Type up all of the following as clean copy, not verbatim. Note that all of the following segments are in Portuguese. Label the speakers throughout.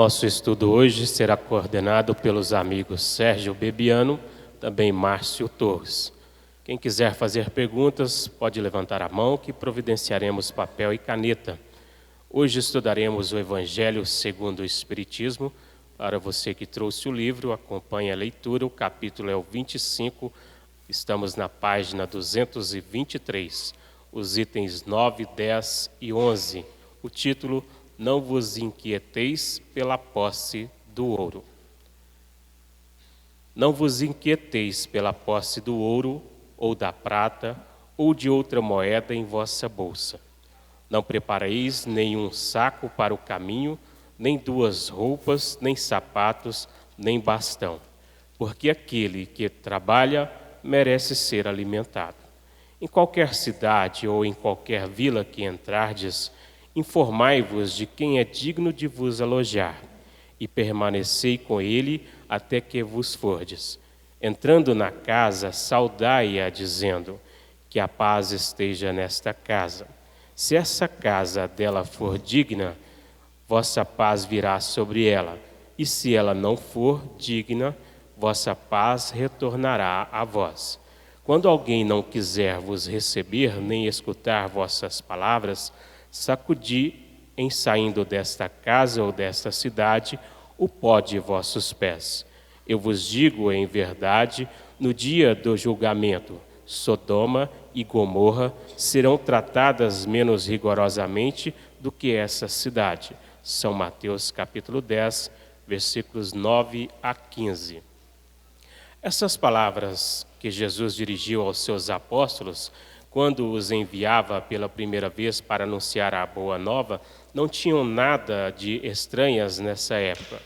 Speaker 1: Nosso estudo hoje será coordenado pelos amigos Sérgio Bebiano, também Márcio Torres. Quem quiser fazer perguntas, pode levantar a mão que providenciaremos papel e caneta. Hoje estudaremos o Evangelho segundo o Espiritismo. Para você que trouxe o livro, acompanhe a leitura, o capítulo é o 25, estamos na página 223, os itens 9, 10 e 11. O título: Não vos inquieteis pela posse do ouro. Não vos inquieteis pela posse do ouro, ou da prata, ou de outra moeda em vossa bolsa. Não prepareis nenhum saco para o caminho, nem duas roupas, nem sapatos, nem bastão, porque aquele que trabalha merece ser alimentado. Em qualquer cidade ou em qualquer vila que entrardes, informai-vos de quem é digno de vos alojar, e permanecei com ele até que vos fordes. Entrando na casa, saudai-a, dizendo: que a paz esteja nesta casa. Se essa casa dela for digna, vossa paz virá sobre ela, e se ela não for digna, vossa paz retornará a vós. Quando alguém não quiser vos receber, nem escutar vossas palavras, sacudi, em saindo desta casa ou desta cidade, o pó de vossos pés. Eu vos digo em verdade, no dia do julgamento, Sodoma e Gomorra serão tratadas menos rigorosamente do que essa cidade. São Mateus capítulo 10, versículos 9 a 15. Essas palavras que Jesus dirigiu aos seus apóstolos, quando os enviava pela primeira vez para anunciar a boa nova, não tinham nada de estranhas nessa época.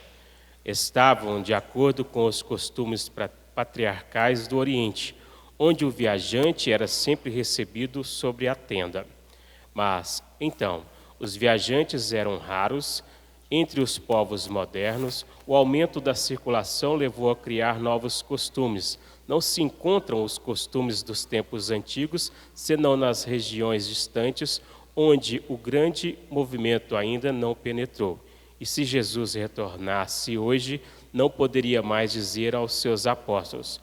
Speaker 1: Estavam de acordo com os costumes patriarcais do Oriente, onde o viajante era sempre recebido sobre a tenda. Mas, então, os viajantes eram raros. Entre os povos modernos, o aumento da circulação levou a criar novos costumes. Não se encontram os costumes dos tempos antigos, senão nas regiões distantes, onde o grande movimento ainda não penetrou. E se Jesus retornasse hoje, não poderia mais dizer aos seus apóstolos: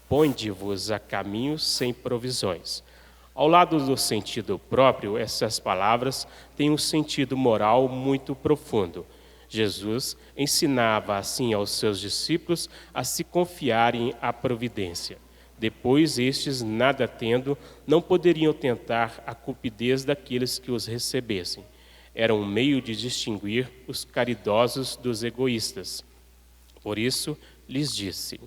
Speaker 1: ponde-vos a caminho sem provisões. Ao lado do sentido próprio, essas palavras têm um sentido moral muito profundo. Jesus ensinava assim aos seus discípulos a se confiarem à providência. Depois, estes, nada tendo, não poderiam tentar a cupidez daqueles que os recebessem. Era um meio de distinguir os caridosos dos egoístas. Por isso, lhes disse: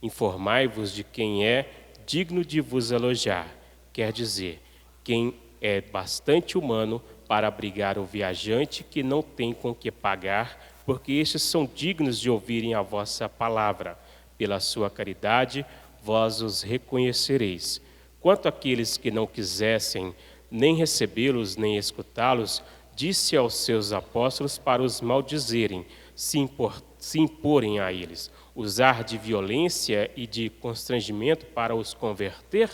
Speaker 1: informai-vos de quem é digno de vos alojar, quer dizer, quem é bastante humano para abrigar o viajante que não tem com que pagar, porque estes são dignos de ouvirem a vossa palavra. Pela sua caridade, vós os reconhecereis. Quanto àqueles que não quisessem nem recebê-los, nem escutá-los, disse aos seus apóstolos para os maldizerem, se imporem a eles, usar de violência e de constrangimento para os converter?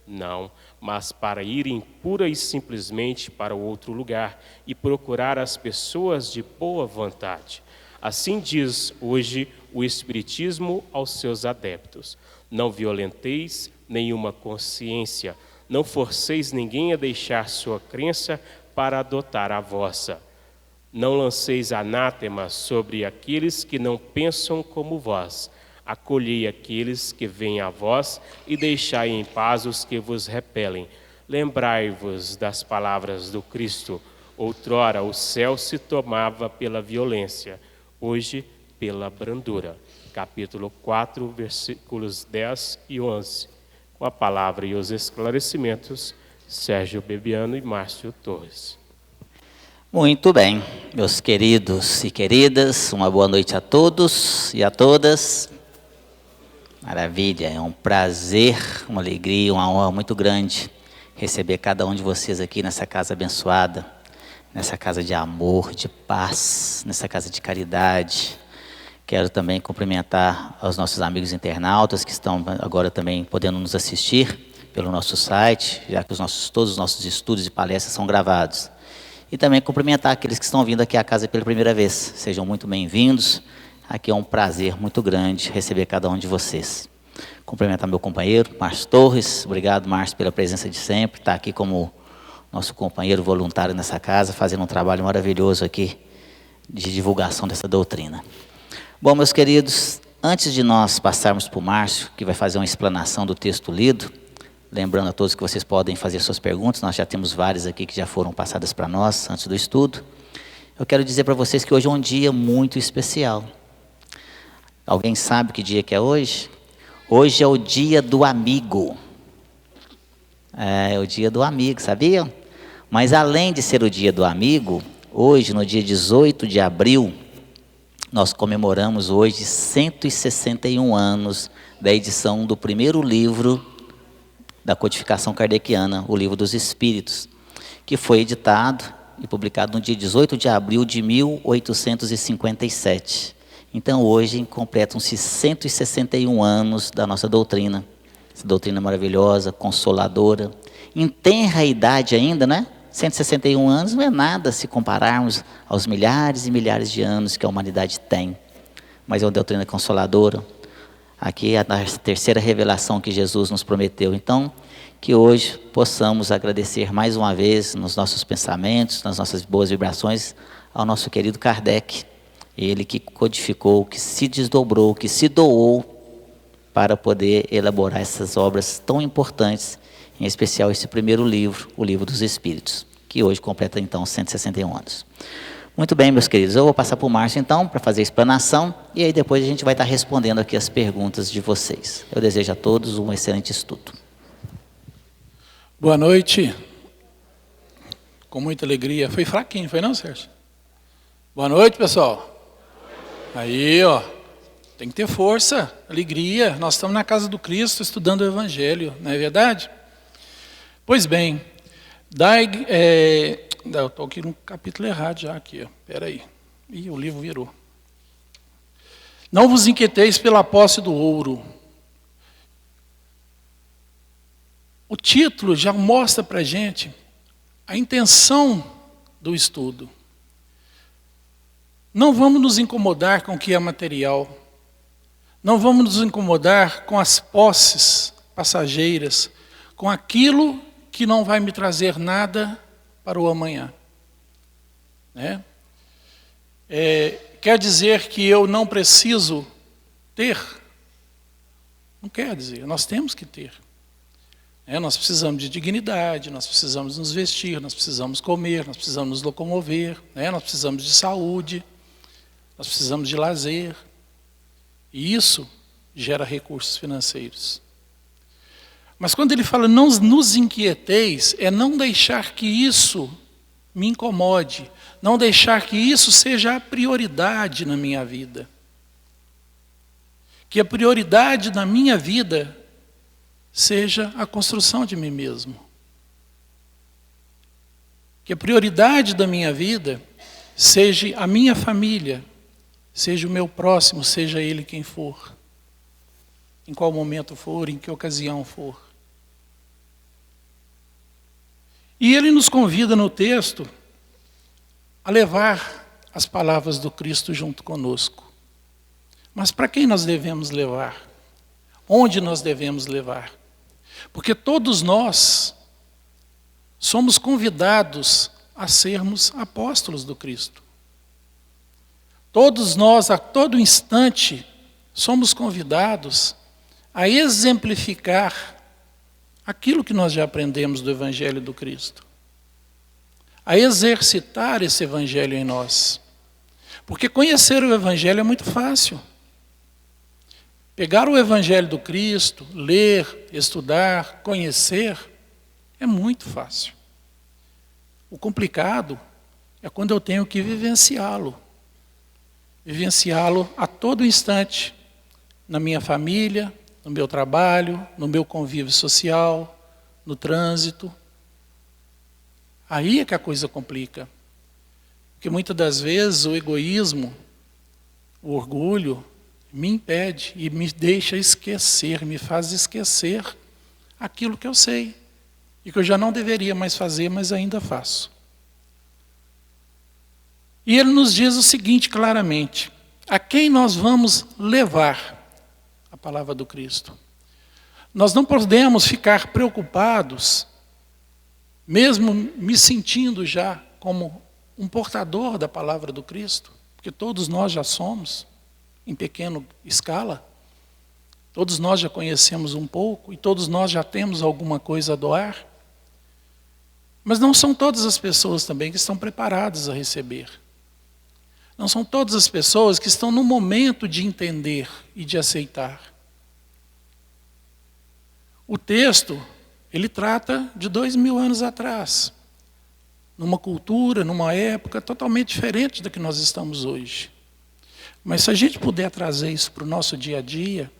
Speaker 1: Não, mas para irem pura e simplesmente para o outro lugar e procurar as pessoas de boa vontade. Assim diz hoje o Espiritismo aos seus adeptos: não violenteis nenhuma consciência, não forceis ninguém a deixar sua crença para adotar a vossa. Não lanceis anátema sobre aqueles que não pensam como vós. Acolhei aqueles que vêm a vós e deixai em paz os que vos repelem. Lembrai-vos das palavras do Cristo. Outrora o céu se tomava pela violência, hoje pela brandura. Capítulo 4, versículos 10 e 11. Com a palavra e os esclarecimentos, Sérgio Bebiano e Márcio Torres.
Speaker 2: Muito bem, meus queridos e queridas, uma boa noite a todos e a todas. Maravilha, é um prazer, uma alegria, uma honra muito grande receber cada um de vocês aqui nessa casa abençoada, nessa casa de amor, de paz, nessa casa de caridade. Quero também cumprimentar aos nossos amigos internautas que estão agora também podendo nos assistir pelo nosso site, já que todos os nossos estudos e palestras são gravados. E também cumprimentar aqueles que estão vindo aqui à casa pela primeira vez. Sejam muito bem-vindos. Aqui é um prazer muito grande receber cada um de vocês. Cumprimentar meu companheiro, Márcio Torres. Obrigado, Márcio, pela presença de sempre. Está aqui como nosso companheiro voluntário nessa casa, fazendo um trabalho maravilhoso aqui de divulgação dessa doutrina. Bom, meus queridos, antes de nós passarmos para o Márcio, que vai fazer uma explanação do texto lido, lembrando a todos que vocês podem fazer suas perguntas, nós já temos várias aqui que já foram passadas para nós antes do estudo. Eu quero dizer para vocês que hoje é um dia muito especial. Alguém sabe que dia que é hoje? Hoje é o dia do amigo. É o dia do amigo, sabiam? Mas além de ser o dia do amigo, hoje, no dia 18 de abril, nós comemoramos hoje 161 anos da edição do primeiro livro da codificação kardeciana, o Livro dos Espíritos, que foi editado e publicado no dia 18 de abril de 1857. Então, hoje, completam-se 161 anos da nossa doutrina. Essa doutrina maravilhosa, consoladora, em tenra idade ainda, né? 161 anos não é nada se compararmos aos milhares e milhares de anos que a humanidade tem. Mas é uma doutrina consoladora. Aqui é a terceira revelação que Jesus nos prometeu. Então, que hoje possamos agradecer mais uma vez nos nossos pensamentos, nas nossas boas vibrações, ao nosso querido Kardec. Ele que codificou, que se desdobrou, que se doou para poder elaborar essas obras tão importantes, em especial esse primeiro livro, o Livro dos Espíritos, que hoje completa então 161 anos. Muito bem, meus queridos, eu vou passar para o Márcio então, para fazer a explanação, e aí depois a gente vai estar respondendo aqui as perguntas de vocês. Eu desejo a todos um excelente estudo.
Speaker 3: Boa noite. Com muita alegria. Foi fraquinho, foi não, Sérgio? Boa noite, pessoal. Aí, ó, tem que ter força, alegria. Nós estamos na casa do Cristo estudando o Evangelho, não é verdade? Pois bem, eu estou aqui no capítulo errado já aqui, ó. Espera aí. Ih, o livro virou. Não vos inquieteis pela posse do ouro. O título já mostra para a gente a intenção do estudo. Não vamos nos incomodar com o que é material. Não vamos nos incomodar com as posses passageiras, com aquilo que não vai me trazer nada para o amanhã. Né? Quer dizer que eu não preciso ter? Não quer dizer, nós temos que ter. Nós precisamos de dignidade, nós precisamos nos vestir, nós precisamos comer, nós precisamos nos locomover, nós precisamos de saúde, nós precisamos de lazer. E isso gera recursos financeiros. Mas quando ele fala não nos inquieteis, é não deixar que isso me incomode, não deixar que isso seja a prioridade na minha vida. Que a prioridade na minha vida seja a construção de mim mesmo. Que a prioridade da minha vida seja a minha família, seja o meu próximo, seja ele quem for. Em qual momento for, em que ocasião for. E ele nos convida no texto a levar as palavras do Cristo junto conosco. Mas para quem nós devemos levar? Onde nós devemos levar? Porque todos nós somos convidados a sermos apóstolos do Cristo. Todos nós, a todo instante, somos convidados a exemplificar aquilo que nós já aprendemos do Evangelho do Cristo. A exercitar esse Evangelho em nós. Porque conhecer o Evangelho é muito fácil. Pegar o Evangelho do Cristo, ler, estudar, conhecer, é muito fácil. O complicado é quando eu tenho que vivenciá-lo. Vivenciá-lo a todo instante, na minha família, no meu trabalho, no meu convívio social, no trânsito. Aí é que a coisa complica. Porque muitas das vezes o egoísmo, o orgulho, me impede e me deixa esquecer, me faz esquecer aquilo que eu sei. E que eu já não deveria mais fazer, mas ainda faço. E ele nos diz o seguinte claramente: a quem nós vamos levar a palavra do Cristo? Nós não podemos ficar preocupados, mesmo me sentindo já como um portador da palavra do Cristo, porque todos nós já somos, em pequena escala, todos nós já conhecemos um pouco e todos nós já temos alguma coisa a doar, mas não são todas as pessoas também que estão preparadas a receber. Não são todas as pessoas que estão no momento de entender e de aceitar. O texto, ele trata de 2000 anos atrás, numa cultura, numa época totalmente diferente da que nós estamos hoje. Mas se a gente puder trazer isso para o nosso dia a dia,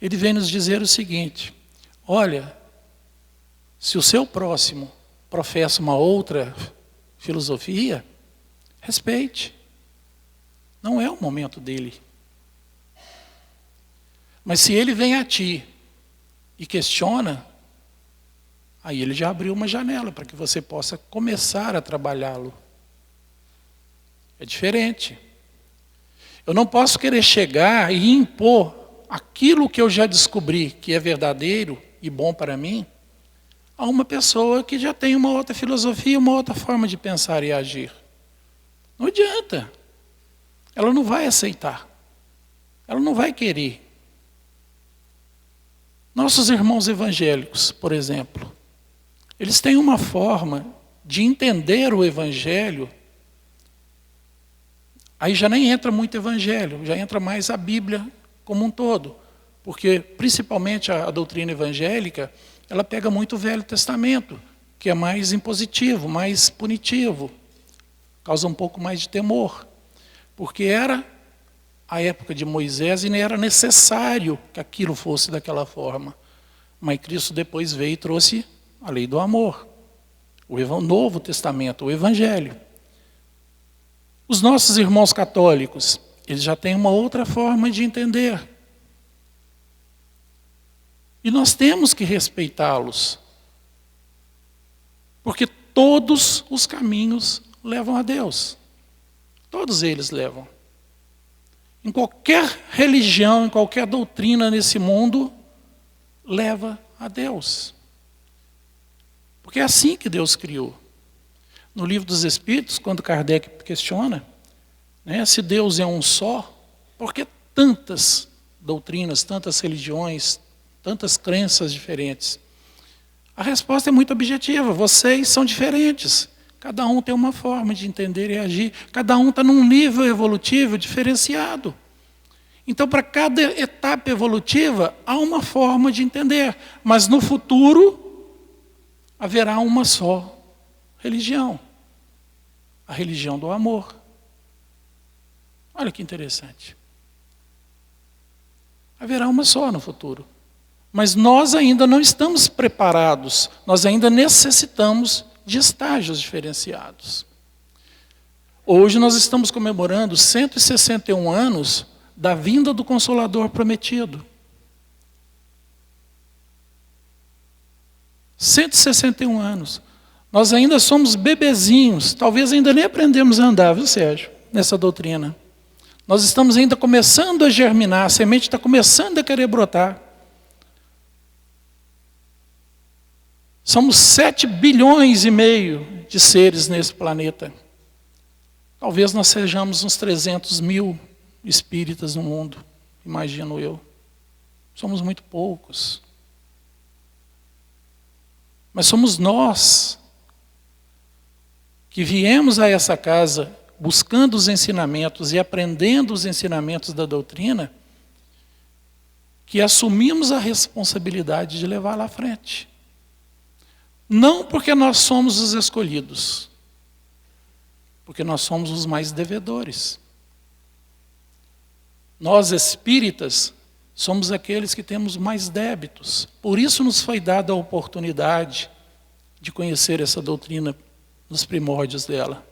Speaker 3: ele vem nos dizer o seguinte: olha, se o seu próximo professa uma outra filosofia, respeite. Não é o momento dele. Mas se ele vem a ti e questiona, aí ele já abriu uma janela para que você possa começar a trabalhá-lo. É diferente. Eu não posso querer chegar e impor aquilo que eu já descobri que é verdadeiro e bom para mim a uma pessoa que já tem uma outra filosofia, uma outra forma de pensar e agir. Não adianta. Ela não vai aceitar. Ela não vai querer. Nossos irmãos evangélicos, por exemplo, eles têm uma forma de entender o evangelho. Aí já nem entra muito evangelho, já entra mais a Bíblia como um todo. Porque, principalmente a doutrina evangélica, ela pega muito o Velho Testamento, que é mais impositivo, mais punitivo, causa um pouco mais de temor. Porque era a época de Moisés e nem era necessário que aquilo fosse daquela forma. Mas Cristo depois veio e trouxe a lei do amor, o Novo Testamento, o Evangelho. Os nossos irmãos católicos, eles já têm uma outra forma de entender. E nós temos que respeitá-los. Porque todos os caminhos levam a Deus. Todos eles levam. Em qualquer religião, em qualquer doutrina nesse mundo, leva a Deus. Porque é assim que Deus criou. No Livro dos Espíritos, quando Kardec questiona, né, se Deus é um só, por que tantas doutrinas, tantas religiões, tantas crenças diferentes? A resposta é muito objetiva: vocês são diferentes. Cada um tem uma forma de entender e agir. Cada um está num nível evolutivo diferenciado. Então, para cada etapa evolutiva, há uma forma de entender. Mas no futuro, haverá uma só religião. A religião do amor. Olha que interessante. Haverá uma só no futuro. Mas nós ainda não estamos preparados. Nós ainda necessitamos de estágios diferenciados. Hoje nós estamos comemorando 161 anos da vinda do Consolador prometido. 161 anos. Nós ainda somos bebezinhos, talvez ainda nem aprendemos a andar, viu, Sérgio, nessa doutrina. Nós estamos ainda começando a germinar, a semente está começando a querer brotar. Somos 7 bilhões e meio de seres nesse planeta. Talvez nós sejamos uns 300 mil espíritas no mundo, imagino eu. Somos muito poucos. Mas somos nós que viemos a essa casa buscando os ensinamentos e aprendendo os ensinamentos da doutrina, que assumimos a responsabilidade de levá-la à frente. Não porque nós somos os escolhidos, porque nós somos os mais devedores. Nós espíritas somos aqueles que temos mais débitos. Por isso nos foi dada a oportunidade de conhecer essa doutrina nos primórdios dela.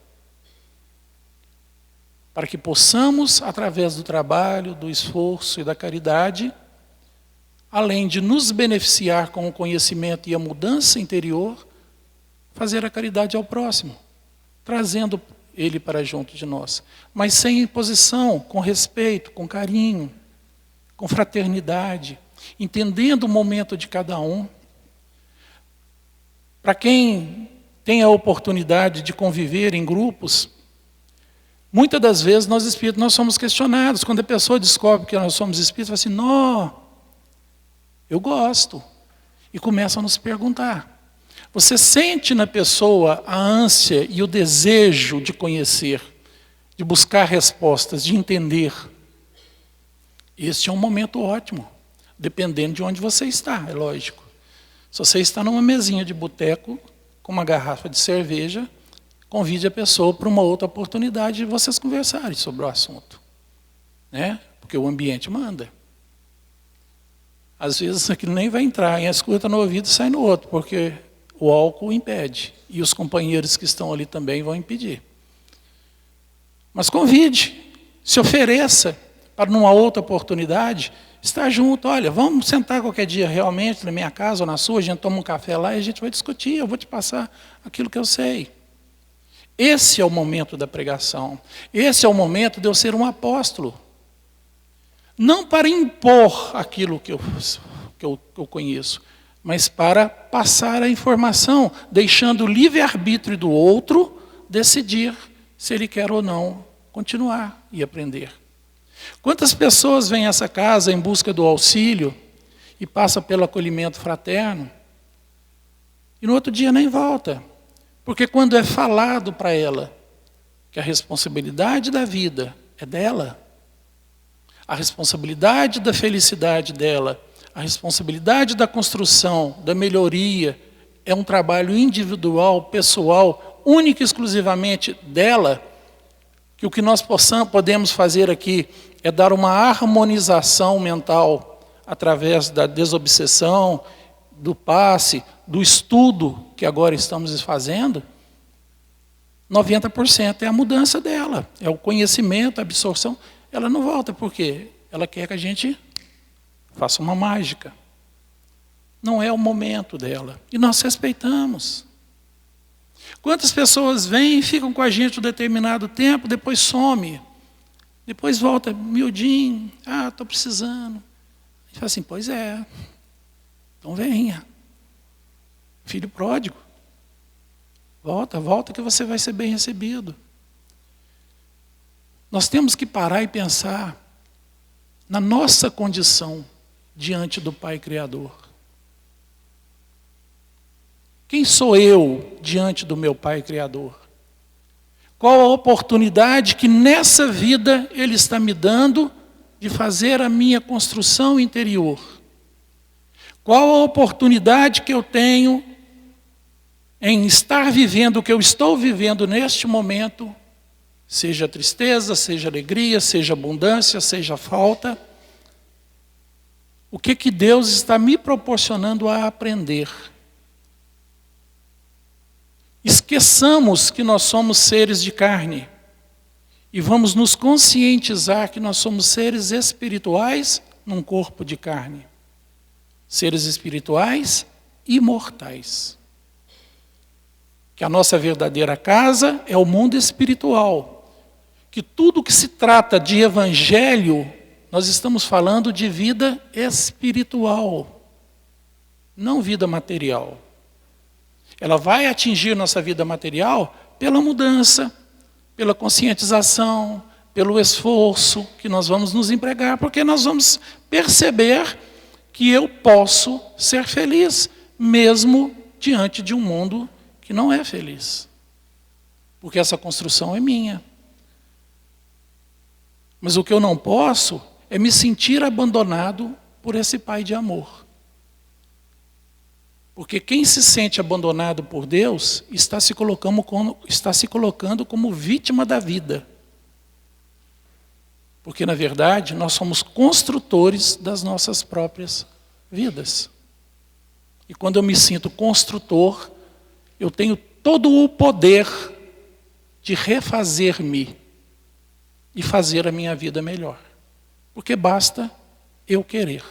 Speaker 3: Para que possamos, através do trabalho, do esforço e da caridade, além de nos beneficiar com o conhecimento e a mudança interior, fazer a caridade ao próximo, trazendo ele para junto de nós. Mas sem imposição, com respeito, com carinho, com fraternidade, entendendo o momento de cada um. Para quem tem a oportunidade de conviver em grupos, muitas das vezes nós espíritos nós somos questionados. Quando a pessoa descobre que nós somos espíritos, fala assim, não, eu gosto. E começa a nos perguntar. Você sente na pessoa a ânsia e o desejo de conhecer, de buscar respostas, de entender. Este é um momento ótimo, dependendo de onde você está, é lógico. Se você está numa mesinha de boteco, com uma garrafa de cerveja, convide a pessoa para uma outra oportunidade de vocês conversarem sobre o assunto. Né? Porque o ambiente manda. Às vezes aquilo nem vai entrar, escuta no ouvido e sai no outro, porque o álcool impede. E os companheiros que estão ali também vão impedir. Mas convide, se ofereça para numa outra oportunidade, estar junto. Olha, vamos sentar qualquer dia realmente na minha casa ou na sua, a gente toma um café lá e a gente vai discutir, eu vou te passar aquilo que eu sei. Esse é o momento da pregação. Esse é o momento de eu ser um apóstolo. Não para impor aquilo que eu conheço, mas para passar a informação, deixando o livre-arbítrio do outro decidir se ele quer ou não continuar e aprender. Quantas pessoas vêm a essa casa em busca do auxílio e passam pelo acolhimento fraterno e no outro dia nem volta, porque quando é falado para ela que a responsabilidade da vida é dela, a responsabilidade da felicidade dela, a responsabilidade da construção, da melhoria, é um trabalho individual, pessoal, único e exclusivamente dela, que o que nós podemos fazer aqui é dar uma harmonização mental através da desobsessão, do passe, do estudo que agora estamos fazendo, 90% é a mudança dela, é o conhecimento, a absorção. Ela não volta porque ela quer que a gente faça uma mágica. Não é o momento dela. E nós respeitamos. Quantas pessoas vêm e ficam com a gente um determinado tempo, depois some. Depois volta, miudinho, estou precisando. A gente fala assim, pois é. Então venha. Filho pródigo. Volta que você vai ser bem recebido. Nós temos que parar e pensar na nossa condição diante do Pai Criador. Quem sou eu diante do meu Pai Criador? Qual a oportunidade que nessa vida Ele está me dando de fazer a minha construção interior? Qual a oportunidade que eu tenho em estar vivendo o que eu estou vivendo neste momento, seja tristeza, seja alegria, seja abundância, seja falta? O que Deus está me proporcionando a aprender? Esqueçamos que nós somos seres de carne e vamos nos conscientizar que nós somos seres espirituais num corpo de carne. Seres espirituais imortais. Que a nossa verdadeira casa é o mundo espiritual. Que tudo que se trata de evangelho, nós estamos falando de vida espiritual, não vida material. Ela vai atingir nossa vida material pela mudança, pela conscientização, pelo esforço que nós vamos nos empregar, porque nós vamos perceber que eu posso ser feliz, mesmo diante de um mundo que não é feliz. Porque essa construção é minha. Mas o que eu não posso é me sentir abandonado por esse Pai de amor. Porque quem se sente abandonado por Deus está se colocando como vítima da vida. Porque, na verdade, nós somos construtores das nossas próprias vidas. E quando eu me sinto construtor, eu tenho todo o poder de refazer-me e fazer a minha vida melhor. Porque basta eu querer.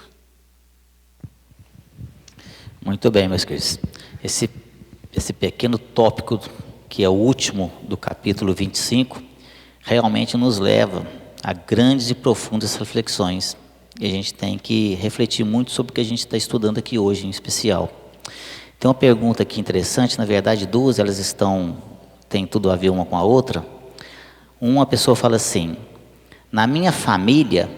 Speaker 2: Muito bem, meus queridos. Esse pequeno tópico que é o último do capítulo 25, realmente nos leva a grandes e profundas reflexões. E a gente tem que refletir muito sobre o que a gente está estudando aqui hoje, em especial. Tem uma pergunta aqui interessante, na verdade duas, elas têm tudo a ver uma com a outra. Uma pessoa fala assim: na minha família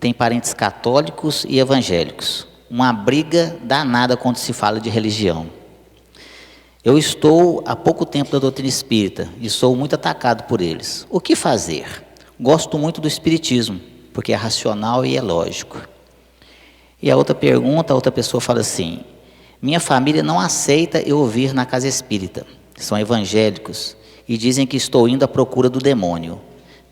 Speaker 2: tem parentes católicos e evangélicos, uma briga danada quando se fala de religião. Eu estou há pouco tempo da doutrina espírita e sou muito atacado por eles. O que fazer? Gosto muito do espiritismo, porque é racional e é lógico. E a outra pergunta, a outra pessoa fala assim: minha família não aceita eu vir na casa espírita, são evangélicos e dizem que estou indo à procura do demônio.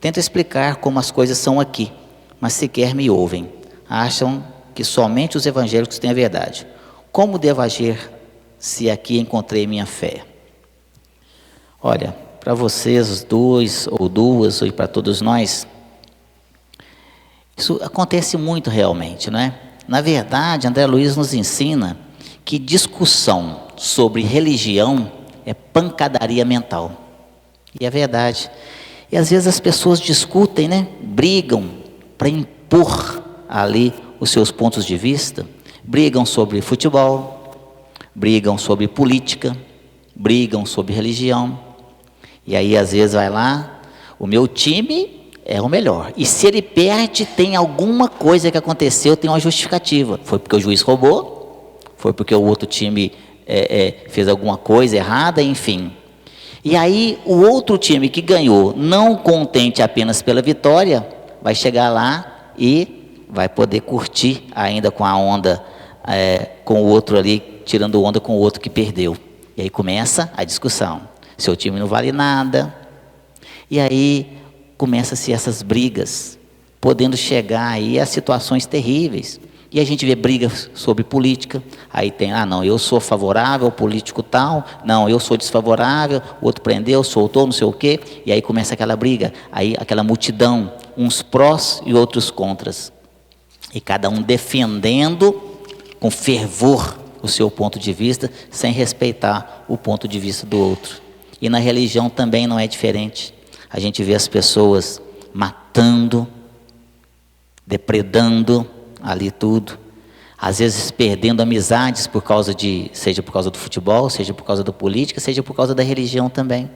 Speaker 2: Tento explicar como as coisas são aqui, mas sequer me ouvem. Acham que somente os evangélicos têm a verdade. Como devo agir se aqui encontrei minha fé? Olha, para vocês dois ou duas, ou para todos nós, isso acontece muito realmente, não é? Na verdade, André Luiz nos ensina que discussão sobre religião é pancadaria mental. E é verdade. E às vezes as pessoas discutem, né? Brigam para impor ali os seus pontos de vista, brigam sobre futebol, brigam sobre política, brigam sobre religião. E aí às vezes vai lá, o meu time é o melhor. E se ele perde, tem alguma coisa que aconteceu, tem uma justificativa. Foi porque o juiz roubou, foi porque o outro time fez alguma coisa errada, enfim. E aí o outro time que ganhou, não contente apenas pela vitória, vai chegar lá e vai poder curtir ainda com a onda, com o outro ali, tirando onda com o outro que perdeu. E aí começa a discussão. Seu time não vale nada. E aí começa-se essas brigas, podendo chegar aí a situações terríveis. E a gente vê brigas sobre política, aí tem, não, eu sou favorável ao político tal, não, eu sou desfavorável, o outro prendeu, soltou, não sei o quê, e aí começa aquela briga, aí aquela multidão, uns prós e outros contras, e cada um defendendo com fervor o seu ponto de vista, sem respeitar o ponto de vista do outro. E na religião também não é diferente, a gente vê as pessoas matando, depredando ali tudo, às vezes perdendo amizades por causa seja por causa do futebol, seja por causa da política, seja por causa da religião também.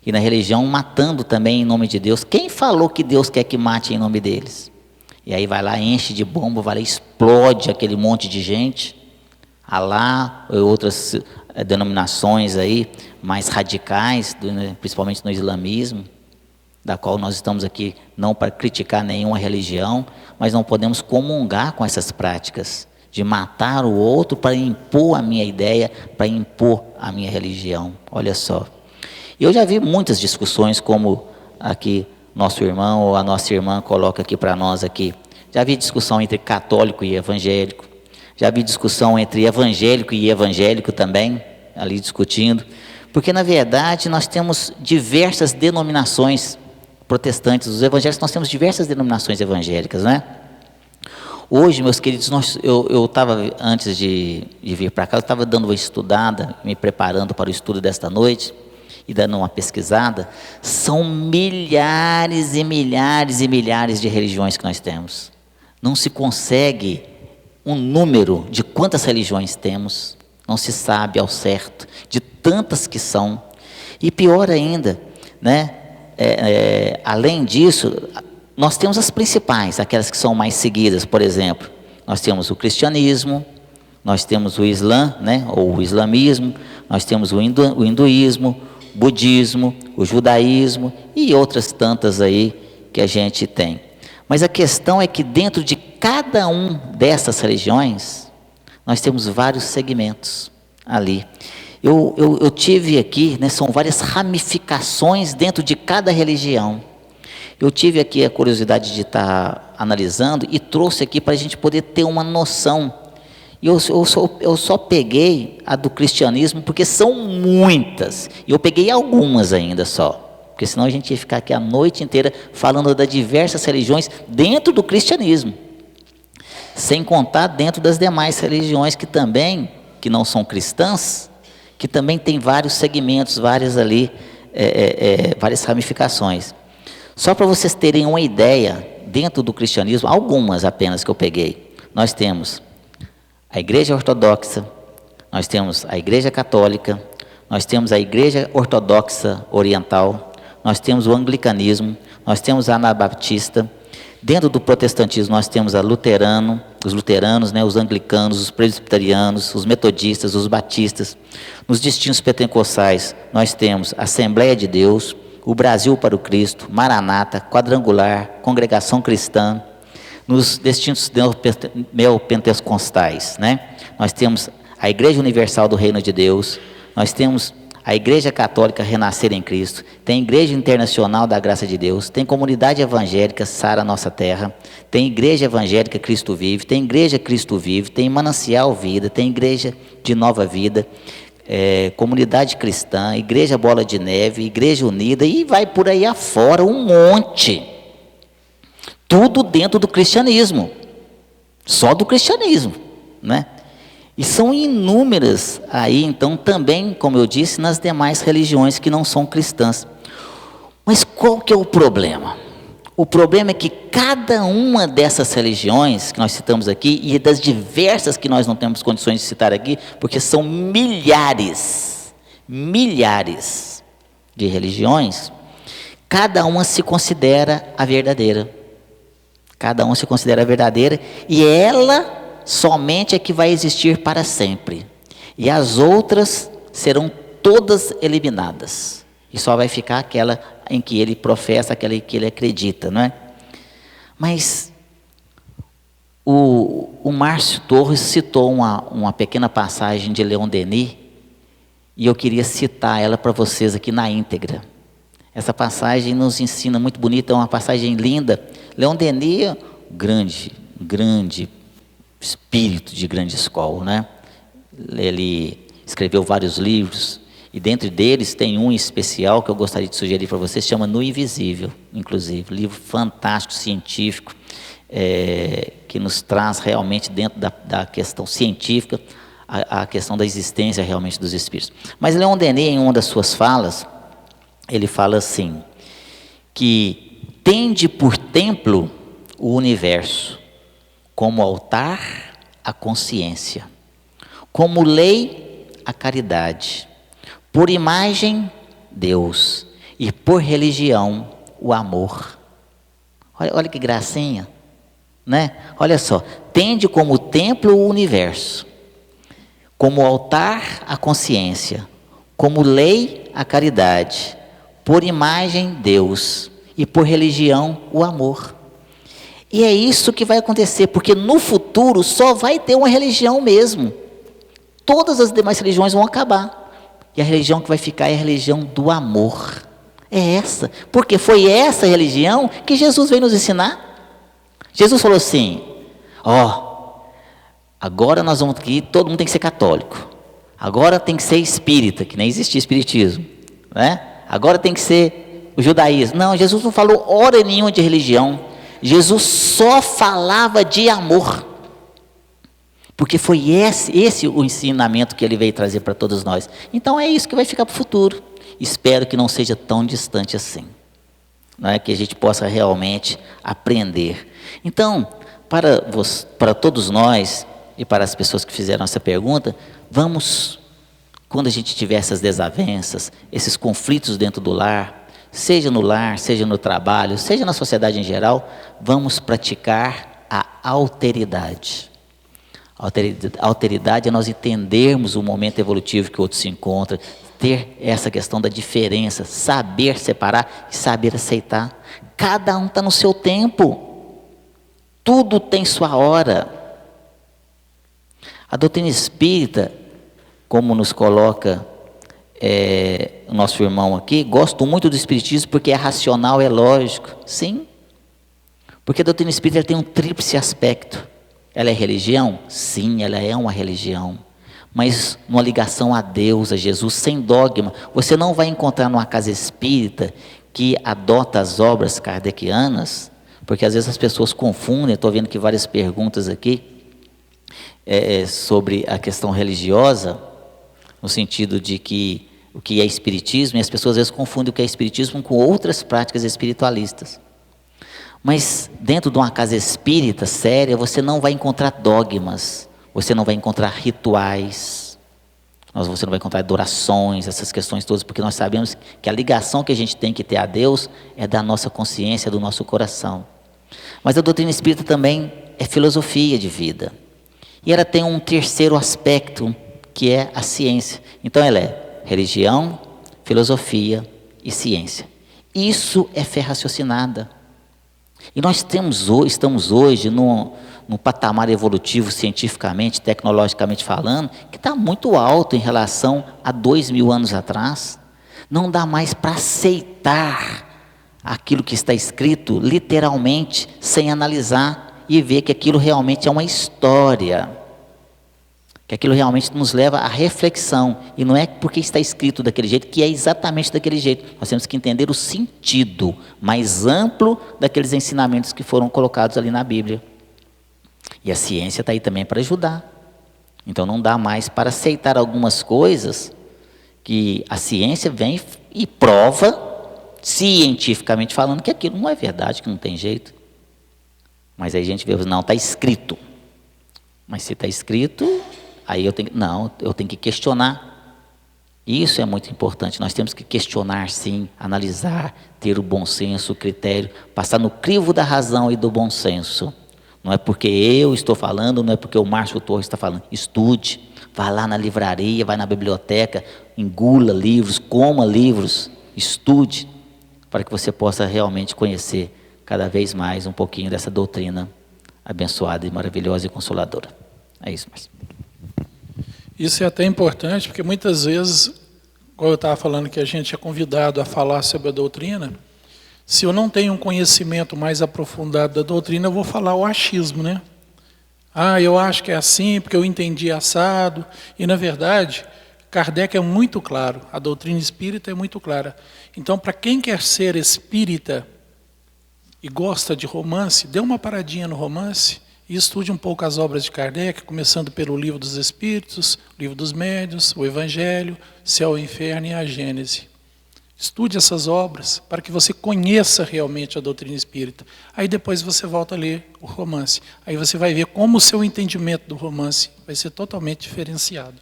Speaker 2: E na religião matando também em nome de Deus. Quem falou que Deus quer que mate em nome deles? E aí vai lá, enche de bomba, vai lá, explode aquele monte de gente. Alá, outras denominações aí mais radicais, principalmente no islamismo, da qual nós estamos aqui não para criticar nenhuma religião, mas não podemos comungar com essas práticas de matar o outro para impor a minha ideia, para impor a minha religião. Olha só. Eu já vi muitas discussões, como aqui nosso irmão ou a nossa irmã coloca aqui para nós aqui. Já vi discussão entre católico e evangélico. Já vi discussão entre evangélico e evangélico também, ali discutindo. Porque na verdade nós temos diversas denominações protestantes, os evangélicos, nós temos diversas denominações evangélicas, não é? Hoje, meus queridos, eu estava, antes de vir para cá, eu estava dando uma estudada, me preparando para o estudo desta noite, e dando uma pesquisada. São milhares e milhares e milhares de religiões que nós temos. Não se consegue um número de quantas religiões temos, não se sabe ao certo, de tantas que são. E pior ainda, né? Além disso, nós temos as principais, aquelas que são mais seguidas. Por exemplo, nós temos o cristianismo, nós temos o islã, né, ou o islamismo, nós temos o hinduísmo, budismo, o judaísmo e outras tantas aí que a gente tem. Mas a questão é que dentro de cada um dessas religiões, nós temos vários segmentos ali. Eu tive aqui, né, são várias ramificações dentro de cada religião. Eu tive aqui a curiosidade de estar analisando e trouxe aqui para a gente poder ter uma noção. E eu só peguei a do cristianismo porque são muitas. E eu peguei algumas ainda só. Porque senão a gente ia ficar aqui a noite inteira falando das diversas religiões dentro do cristianismo. Sem contar dentro das demais religiões que também, que não são cristãs, que também tem vários segmentos, várias ramificações. Só para vocês terem uma ideia, dentro do cristianismo, algumas apenas que eu peguei, nós temos a Igreja Ortodoxa, nós temos a Igreja Católica, nós temos a Igreja Ortodoxa Oriental, nós temos o Anglicanismo, nós temos a Anabaptista. Dentro do protestantismo nós temos os luteranos, né, os anglicanos, os presbiterianos, os metodistas, os batistas. Nos distintos pentecostais nós temos a Assembleia de Deus, o Brasil para o Cristo, Maranata, Quadrangular, Congregação Cristã. Nos distintos neopentecostais, né, nós temos a Igreja Universal do Reino de Deus, nós temos a Igreja Católica Renascer em Cristo, tem a Igreja Internacional da Graça de Deus, tem Comunidade Evangélica Sara Nossa Terra, tem Igreja Evangélica Cristo Vive, tem Igreja Cristo Vive, tem Manancial Vida, tem Igreja de Nova Vida, Comunidade Cristã, Igreja Bola de Neve, Igreja Unida, e vai por aí afora um monte. Tudo dentro do cristianismo, só do cristianismo, né? E são inúmeras aí, então, também, como eu disse, nas demais religiões que não são cristãs. Mas qual que é o problema? O problema é que cada uma dessas religiões que nós citamos aqui, e das diversas que nós não temos condições de citar aqui, porque são milhares de religiões, cada uma se considera a verdadeira. Cada uma se considera a verdadeira, e ela somente é que vai existir para sempre. E as outras serão todas eliminadas. E só vai ficar aquela em que ele professa, aquela em que ele acredita, não é? Mas o Márcio Torres citou uma pequena passagem de Leon Denis, e eu queria citar ela para vocês aqui na íntegra. Essa passagem nos ensina muito bonita, é uma passagem linda. Leon Denis, grande espírito de grande escola, né? Ele escreveu vários livros, e dentre deles tem um especial que eu gostaria de sugerir para vocês, chama No Invisível, inclusive, livro fantástico, científico, que nos traz realmente dentro da questão científica, a questão da existência realmente dos espíritos. Mas Leon Denis, em uma das suas falas, ele fala assim, que tende por templo o universo, como altar a consciência, como lei a caridade, por imagem Deus, e por religião o amor. Olha que gracinha, né? Olha só, tende como templo o universo, como altar a consciência, como lei a caridade, por imagem Deus, e por religião o amor. E é isso que vai acontecer, porque no futuro só vai ter uma religião mesmo. Todas as demais religiões vão acabar. E a religião que vai ficar é a religião do amor. É essa. Porque foi essa religião que Jesus veio nos ensinar. Jesus falou assim, agora nós vamos aqui, todo mundo tem que ser católico. Agora tem que ser espírita, que nem existia espiritismo, né? Agora tem que ser o judaísmo. Não, Jesus não falou hora nenhuma de religião. Jesus só falava de amor, porque foi esse o ensinamento que ele veio trazer para todos nós. Então é isso que vai ficar para o futuro. Espero que não seja tão distante assim, não é? Que a gente possa realmente aprender. Então, para todos nós e para as pessoas que fizeram essa pergunta, vamos, quando a gente tiver essas desavenças, esses conflitos dentro do lar, seja no lar, seja no trabalho, seja na sociedade em geral, vamos praticar a alteridade. A alteridade é nós entendermos o momento evolutivo que o outro se encontra, ter essa questão da diferença, saber separar e saber aceitar. Cada um está no seu tempo, tudo tem sua hora. A doutrina espírita, como nos coloca o nosso irmão aqui, gosto muito do espiritismo porque é racional, é lógico. Sim, porque a doutrina espírita tem um tríplice aspecto. Ela é religião? Sim, ela é uma religião, mas numa ligação a Deus, a Jesus, sem dogma. Você não vai encontrar numa casa espírita que adota as obras kardecianas, porque às vezes as pessoas confundem. Estou vendo que várias perguntas aqui sobre a questão religiosa. no sentido de que o que é espiritismo, e as pessoas às vezes confundem o que é espiritismo com outras práticas espiritualistas. Mas dentro de uma casa espírita séria, você não vai encontrar dogmas, você não vai encontrar rituais, você não vai encontrar adorações, essas questões todas, porque nós sabemos que a ligação que a gente tem que ter a Deus é da nossa consciência, do nosso coração. Mas a doutrina espírita também é filosofia de vida. E ela tem um terceiro aspecto, que é a ciência. Então ela é religião, filosofia e ciência. Isso é fé raciocinada. E nós estamos hoje num patamar evolutivo, cientificamente, tecnologicamente falando, que está muito alto em relação a 2000 anos atrás. Não dá mais para aceitar aquilo que está escrito literalmente, sem analisar e ver que aquilo realmente é uma história, que aquilo realmente nos leva à reflexão, e não é porque está escrito daquele jeito que é exatamente daquele jeito. Nós temos que entender o sentido mais amplo daqueles ensinamentos que foram colocados ali na Bíblia. E a ciência está aí também para ajudar. Então não dá mais para aceitar algumas coisas que a ciência vem e prova, cientificamente falando, que aquilo não é verdade, que não tem jeito. Mas aí a gente vê, não, está escrito. Mas se está escrito, aí eu tenho que questionar. Isso é muito importante. Nós temos que questionar, sim, analisar, ter o bom senso, o critério, passar no crivo da razão e do bom senso. Não é porque eu estou falando, não é porque o Márcio Torres está falando. Estude, vá lá na livraria, vai na biblioteca, engula livros, coma livros, estude, para que você possa realmente conhecer cada vez mais um pouquinho dessa doutrina abençoada e maravilhosa e consoladora. É isso, Márcio.
Speaker 3: Isso é até importante, porque muitas vezes, como eu estava falando que a gente é convidado a falar sobre a doutrina, se eu não tenho um conhecimento mais aprofundado da doutrina, eu vou falar o achismo, né? Eu acho que é assim, porque eu entendi assado. E, na verdade, Kardec é muito claro, a doutrina espírita é muito clara. Então, para quem quer ser espírita e gosta de romance, dê uma paradinha no romance e estude um pouco as obras de Kardec, começando pelo Livro dos Espíritos, o Livro dos Médiuns, o Evangelho, Céu e Inferno e a Gênese. Estude essas obras para que você conheça realmente a doutrina espírita. Aí depois você volta a ler o romance. Aí você vai ver como o seu entendimento do romance vai ser totalmente diferenciado.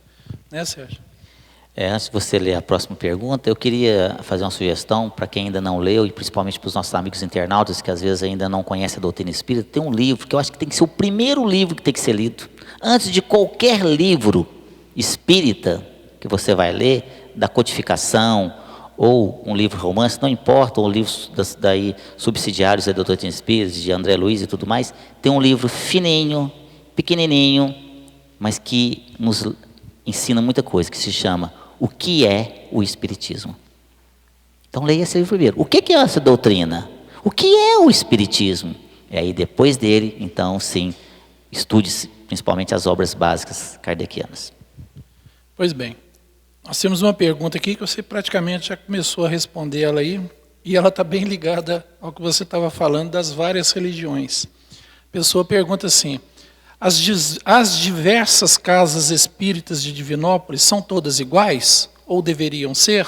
Speaker 3: Né, Sérgio?
Speaker 2: Antes de você ler a próxima pergunta, eu queria fazer uma sugestão para quem ainda não leu, e principalmente para os nossos amigos internautas, que às vezes ainda não conhecem a doutrina espírita. Tem um livro que eu acho que tem que ser o primeiro livro que tem que ser lido. Antes de qualquer livro espírita que você vai ler, da codificação, ou um livro romance, não importa, ou livros daí subsidiários da doutrina espírita, de André Luiz e tudo mais, tem um livro fininho, pequenininho, mas que nos ensina muita coisa, que se chama O que é o Espiritismo? Então leia esse livro primeiro. O que é essa doutrina? O que é o Espiritismo? E aí depois dele, então sim, estude principalmente as obras básicas kardecianas.
Speaker 3: Pois bem, nós temos uma pergunta aqui que você praticamente já começou a responder ela aí, e ela está bem ligada ao que você estava falando das várias religiões. A pessoa pergunta assim: as diversas casas espíritas de Divinópolis são todas iguais? Ou deveriam ser?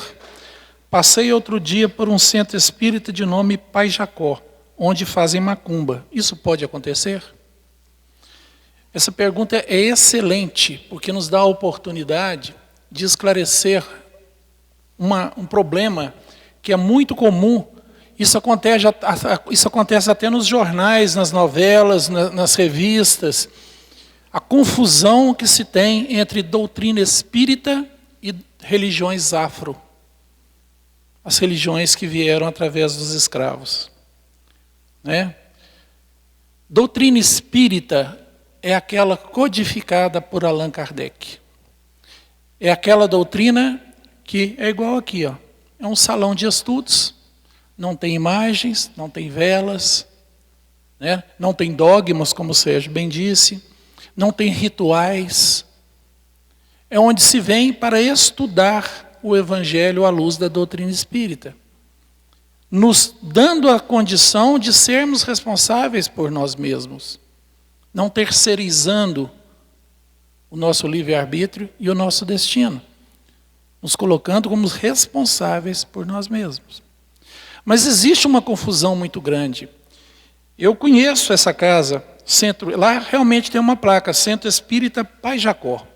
Speaker 3: Passei outro dia por um centro espírita de nome Pai Jacó, onde fazem macumba. Isso pode acontecer? Essa pergunta é excelente, porque nos dá a oportunidade de esclarecer um problema que é muito comum. Isso acontece até nos jornais, nas novelas, nas revistas. A confusão que se tem entre doutrina espírita e religiões afro. As religiões que vieram através dos escravos. Né? Doutrina espírita é aquela codificada por Allan Kardec. É aquela doutrina que é igual aqui, ó. É um salão de estudos, não tem imagens, não tem velas, né? Não tem dogmas, como o Sérgio bem disse, não tem rituais. É onde se vem para estudar o Evangelho à luz da doutrina espírita, nos dando a condição de sermos responsáveis por nós mesmos, não terceirizando o nosso livre-arbítrio e o nosso destino. nos colocando como responsáveis por nós mesmos. Mas existe uma confusão muito grande. Eu conheço essa casa, lá realmente tem uma placa, Centro Espírita Pai Jacó.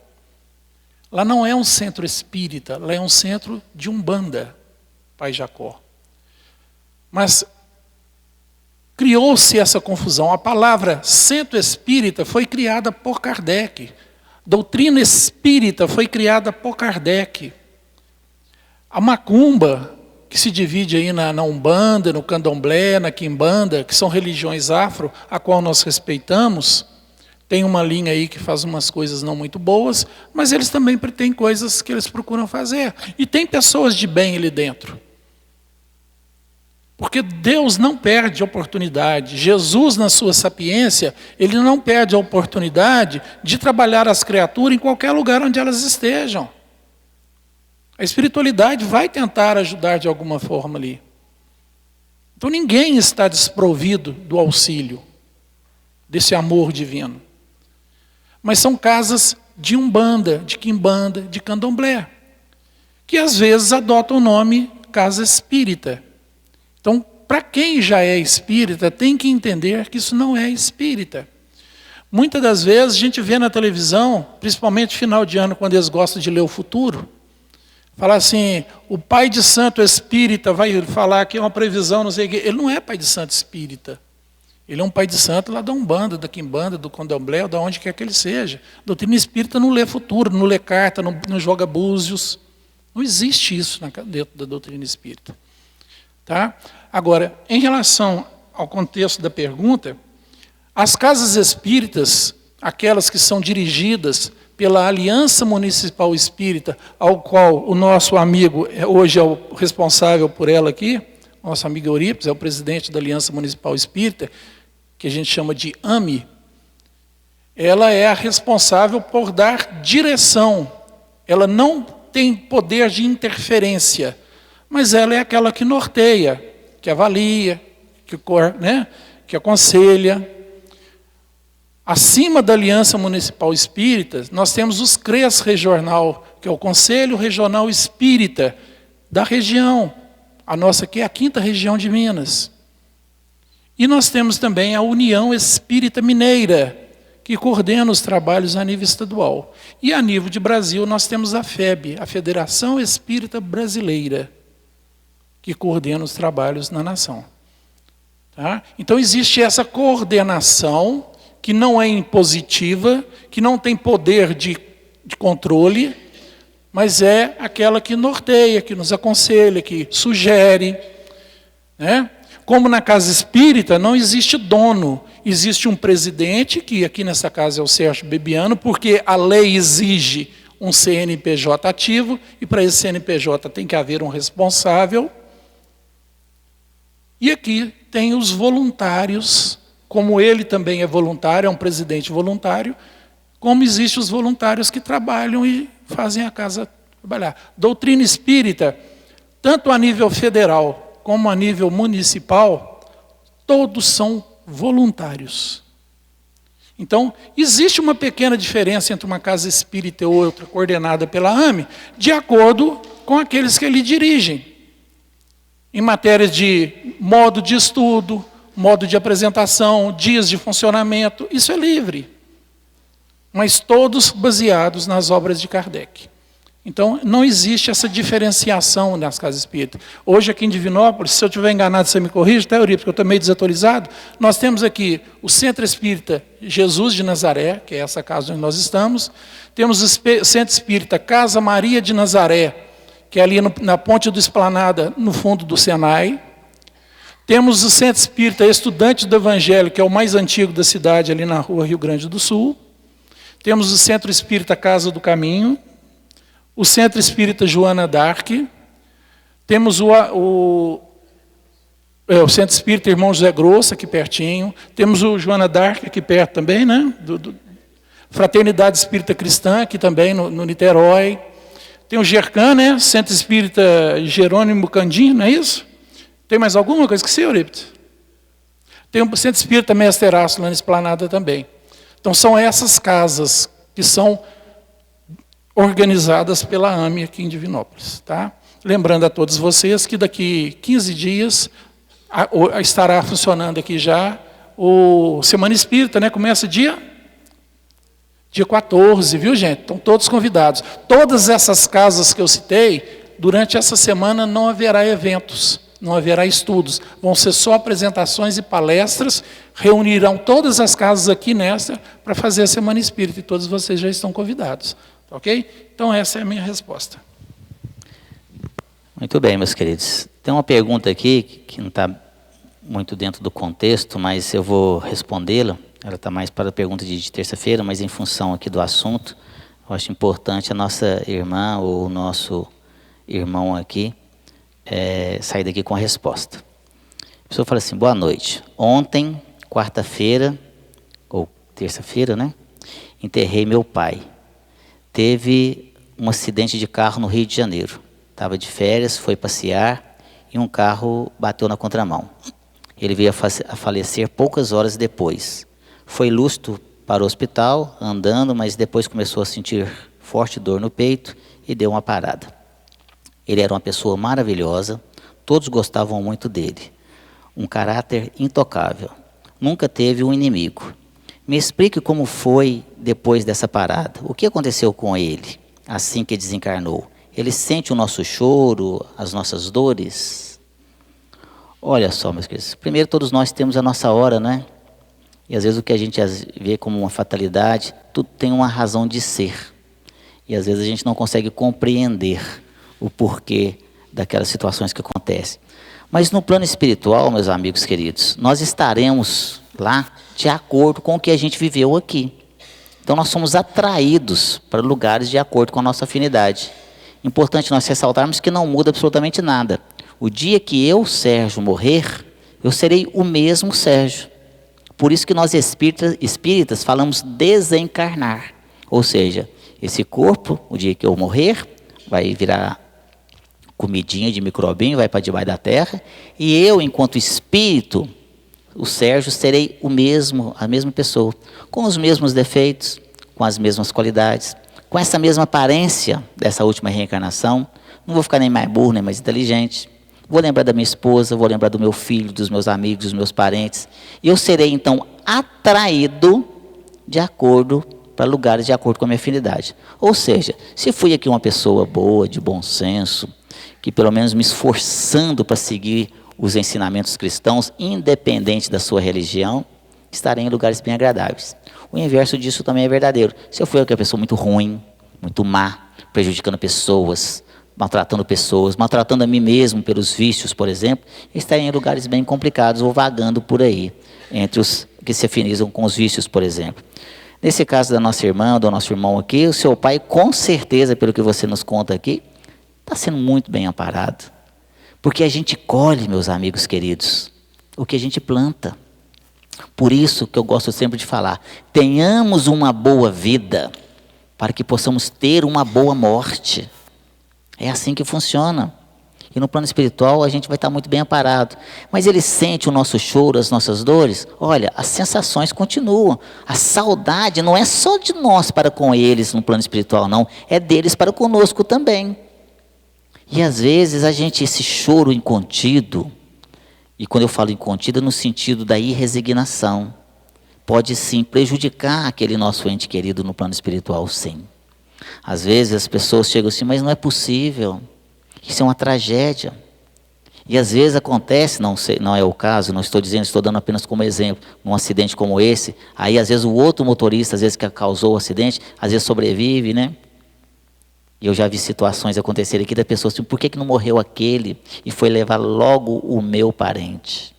Speaker 3: Lá não é um centro espírita, lá é um centro de Umbanda, Pai Jacó. Mas criou-se essa confusão. A palavra centro espírita foi criada por Kardec. Doutrina espírita foi criada por Kardec. A macumba, que se divide aí na Umbanda, no Candomblé, na Quimbanda, que são religiões afro, a qual nós respeitamos, tem uma linha aí que faz umas coisas não muito boas, mas eles também têm coisas que eles procuram fazer. E tem pessoas de bem ali dentro. Porque Deus não perde a oportunidade. Jesus, na sua sapiência, ele não perde a oportunidade de trabalhar as criaturas em qualquer lugar onde elas estejam. A espiritualidade vai tentar ajudar de alguma forma ali. Então ninguém está desprovido do auxílio, desse amor divino. Mas são casas de Umbanda, de Quimbanda, de Candomblé, que às vezes adotam o nome casa espírita. Então, para quem já é espírita, tem que entender que isso não é espírita. Muitas das vezes a gente vê na televisão, principalmente final de ano, quando eles gostam de ler o futuro, falar assim, o pai de santo espírita vai falar que é uma previsão, não sei o quê. Ele não é pai de santo espírita. Ele é um pai de santo lá da Umbanda, da Quimbanda, do Candomblé, ou de onde quer que ele seja. A doutrina espírita não lê futuro, não lê carta, não joga búzios. Não existe isso dentro da doutrina espírita. Tá? Agora, em relação ao contexto da pergunta, as casas espíritas, aquelas que são dirigidas pela Aliança Municipal Espírita, ao qual o nosso amigo hoje é o responsável por ela aqui, nosso amigo Eurípides, é o presidente da Aliança Municipal Espírita, que a gente chama de AME, ela é a responsável por dar direção. Ela não tem poder de interferência, mas ela é aquela que norteia, que avalia, que aconselha. Acima da Aliança Municipal Espírita, nós temos os CREAS Regional, que é o Conselho Regional Espírita da região. A nossa aqui é a 5ª região de Minas. E nós temos também a União Espírita Mineira, que coordena os trabalhos a nível estadual. E a nível de Brasil nós temos a FEB, a Federação Espírita Brasileira, que coordena os trabalhos na nação. Tá? Então existe essa coordenação que não é impositiva, que não tem poder de controle, mas é aquela que norteia, que nos aconselha, que sugere. Né? Como na casa espírita não existe dono, existe um presidente, que aqui nessa casa é o Sérgio Bebiano, porque a lei exige um CNPJ ativo, e para esse CNPJ tem que haver um responsável. E aqui tem os voluntários, como ele também é voluntário, é um presidente voluntário, como existem os voluntários que trabalham e fazem a casa trabalhar. Doutrina espírita, tanto a nível federal como a nível municipal, todos são voluntários. Então, existe uma pequena diferença entre uma casa espírita e outra, coordenada pela AME, de acordo com aqueles que lhe dirigem. Em matéria de modo de estudo, modo de apresentação, dias de funcionamento, isso é livre. Mas todos baseados nas obras de Kardec. Então, não existe essa diferenciação nas casas espíritas. Hoje, aqui em Divinópolis, se eu estiver enganado, você me corrige, tá, Eurípides, porque eu estou meio desatualizado, nós temos aqui o Centro Espírita Jesus de Nazaré, que é essa casa onde nós estamos, temos o Centro Espírita Casa Maria de Nazaré, que é ali na ponte do Esplanada, no fundo do Senai. Temos o Centro Espírita Estudante do Evangelho, que é o mais antigo da cidade, ali na rua Rio Grande do Sul. Temos o Centro Espírita Casa do Caminho, o Centro Espírita Joana d'Arc, temos o Centro Espírita Irmão José Grosso, aqui pertinho, temos o Joana d'Arc aqui perto também, né? Fraternidade Espírita Cristã, aqui também no Niterói. Tem o Gercan, né? Centro Espírita Jerônimo Candim, não é isso? Tem mais alguma coisa que esqueci, Eurípides? Tem o Centro Espírita Mestre Erasto, lá na Esplanada também. Então são essas casas que são organizadas pela AME aqui em Divinópolis. Tá? Lembrando a todos vocês que daqui 15 dias estará funcionando aqui já o Semana Espírita, né? Começa dia 14, viu, gente? Estão todos convidados. Todas essas casas que eu citei, durante essa semana não haverá eventos, não haverá estudos. Vão ser só apresentações e palestras. Reunirão todas as casas aqui nessa para fazer a Semana Espírita. E todos vocês já estão convidados. Ok? Então essa é a minha resposta.
Speaker 2: Muito bem, meus queridos. Tem uma pergunta aqui que não está muito dentro do contexto, mas eu vou respondê-la. Ela está mais para a pergunta de terça-feira, mas em função aqui do assunto, eu acho importante a nossa irmã ou o nosso irmão aqui sair daqui com a resposta. A pessoa fala assim: boa noite. Ontem, quarta-feira, ou terça-feira, né? Enterrei meu pai. Teve um acidente de carro no Rio de Janeiro. Estava de férias, foi passear e um carro bateu na contramão. Ele veio a falecer poucas horas depois. Foi lúcido para o hospital, andando, mas depois começou a sentir forte dor no peito e deu uma parada. Ele era uma pessoa maravilhosa, todos gostavam muito dele. Um caráter intocável. Nunca teve um inimigo. Me explique como foi depois dessa parada. O que aconteceu com ele assim que desencarnou? Ele sente o nosso choro, as nossas dores? Olha só, meus queridos. Primeiro, todos nós temos a nossa hora, né? E às vezes o que a gente vê como uma fatalidade, tudo tem uma razão de ser. E às vezes a gente não consegue compreender o porquê daquelas situações que acontecem. Mas no plano espiritual, meus amigos queridos, nós estaremos lá de acordo com o que a gente viveu aqui. Então nós somos atraídos para lugares de acordo com a nossa afinidade. Importante nós ressaltarmos que não muda absolutamente nada. O dia que eu, Sérgio, morrer, eu serei o mesmo Sérgio. Por isso que nós espíritas falamos desencarnar. Ou seja, esse corpo, o dia que eu morrer, vai virar comidinha de microbinho, vai para debaixo da terra. E eu, enquanto espírito, o Sérgio, serei o mesmo, a mesma pessoa. Com os mesmos defeitos, com as mesmas qualidades, com essa mesma aparência dessa última reencarnação. Não vou ficar nem mais burro, nem mais inteligente. Vou lembrar da minha esposa, vou lembrar do meu filho, dos meus amigos, dos meus parentes. E eu serei, então, atraído de acordo para lugares de acordo com a minha afinidade. Ou seja, se fui aqui uma pessoa boa, de bom senso, que pelo menos me esforçando para seguir os ensinamentos cristãos, independente da sua religião, estarei em lugares bem agradáveis. O inverso disso também é verdadeiro. Se eu fui aqui uma pessoa muito ruim, muito má, prejudicando pessoas, maltratando a mim mesmo pelos vícios, por exemplo, estarem em lugares bem complicados ou vagando por aí, entre os que se afinizam com os vícios, por exemplo. Nesse caso da nossa irmã, do nosso irmão aqui, o seu pai, com certeza, pelo que você nos conta aqui, está sendo muito bem amparado. Porque a gente colhe, meus amigos queridos, o que a gente planta. Por isso que eu gosto sempre de falar, tenhamos uma boa vida, para que possamos ter uma boa morte. É assim que funciona. E no plano espiritual a gente vai estar muito bem amparado. Mas ele sente o nosso choro, as nossas dores. Olha, as sensações continuam. A saudade não é só de nós para com eles no plano espiritual, não. É deles para conosco também. E às vezes esse choro incontido, e quando eu falo incontido é no sentido da irresignação, pode sim prejudicar aquele nosso ente querido no plano espiritual, sim. Às vezes as pessoas chegam assim, mas não é possível, isso é uma tragédia. E às vezes acontece, não é o caso, não estou dizendo, estou dando apenas como exemplo, num acidente como esse, aí às vezes o outro motorista, às vezes que causou o acidente, às vezes sobrevive, né? E eu já vi situações acontecerem aqui da pessoa assim, por que não morreu aquele e foi levar logo o meu parente?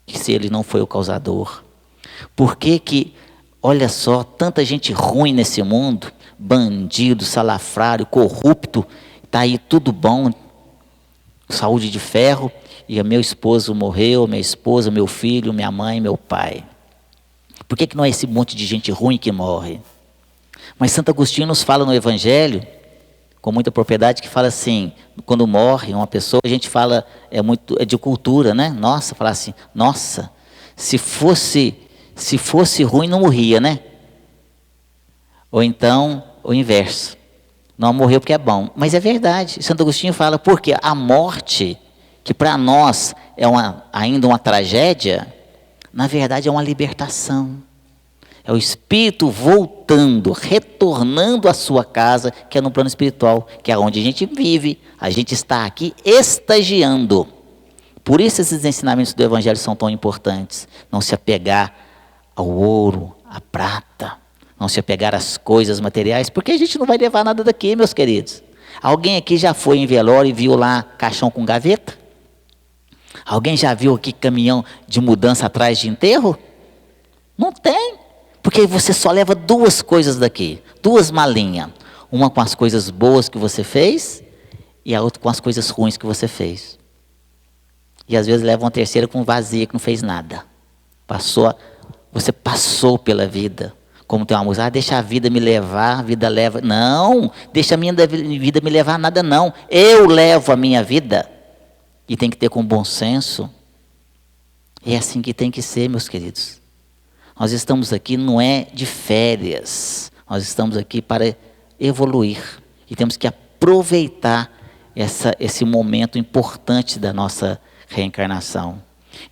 Speaker 2: Que se ele não foi o causador. Por que, olha só, tanta gente ruim nesse mundo, bandido, salafrário, corrupto, está aí tudo bom, saúde de ferro, e meu esposo morreu, minha esposa, meu filho, minha mãe, meu pai. Por que não é esse monte de gente ruim que morre? Mas Santo Agostinho nos fala no Evangelho, com muita propriedade, que fala assim, quando morre uma pessoa, a gente fala, é de cultura, né? Nossa, falar assim, nossa, se fosse ruim não morria, né? Ou então, o inverso. Não morreu porque é bom. Mas é verdade. Santo Agostinho fala, porque a morte, que para nós é ainda uma tragédia, na verdade é uma libertação. É o espírito voltando, retornando à sua casa, que é no plano espiritual, que é onde a gente vive. A gente está aqui estagiando. Por isso esses ensinamentos do Evangelho são tão importantes. Não se apegar ao ouro, à prata, não se apegar às coisas materiais, porque a gente não vai levar nada daqui, meus queridos. Alguém aqui já foi em velório e viu lá caixão com gaveta? Alguém já viu aqui caminhão de mudança atrás de enterro? Não tem, porque você só leva duas coisas daqui, duas malinhas. Uma com as coisas boas que você fez e a outra com as coisas ruins que você fez. E às vezes leva uma terceira com vazia, que não fez nada. Você passou pela vida. Como tem uma música, deixa a vida me levar, a vida leva. Não, deixa a minha vida me levar nada não. Eu levo a minha vida. E tem que ter com bom senso. É assim que tem que ser, meus queridos. Nós estamos aqui não é de férias. Nós estamos aqui para evoluir. E temos que aproveitar esse momento importante da nossa reencarnação.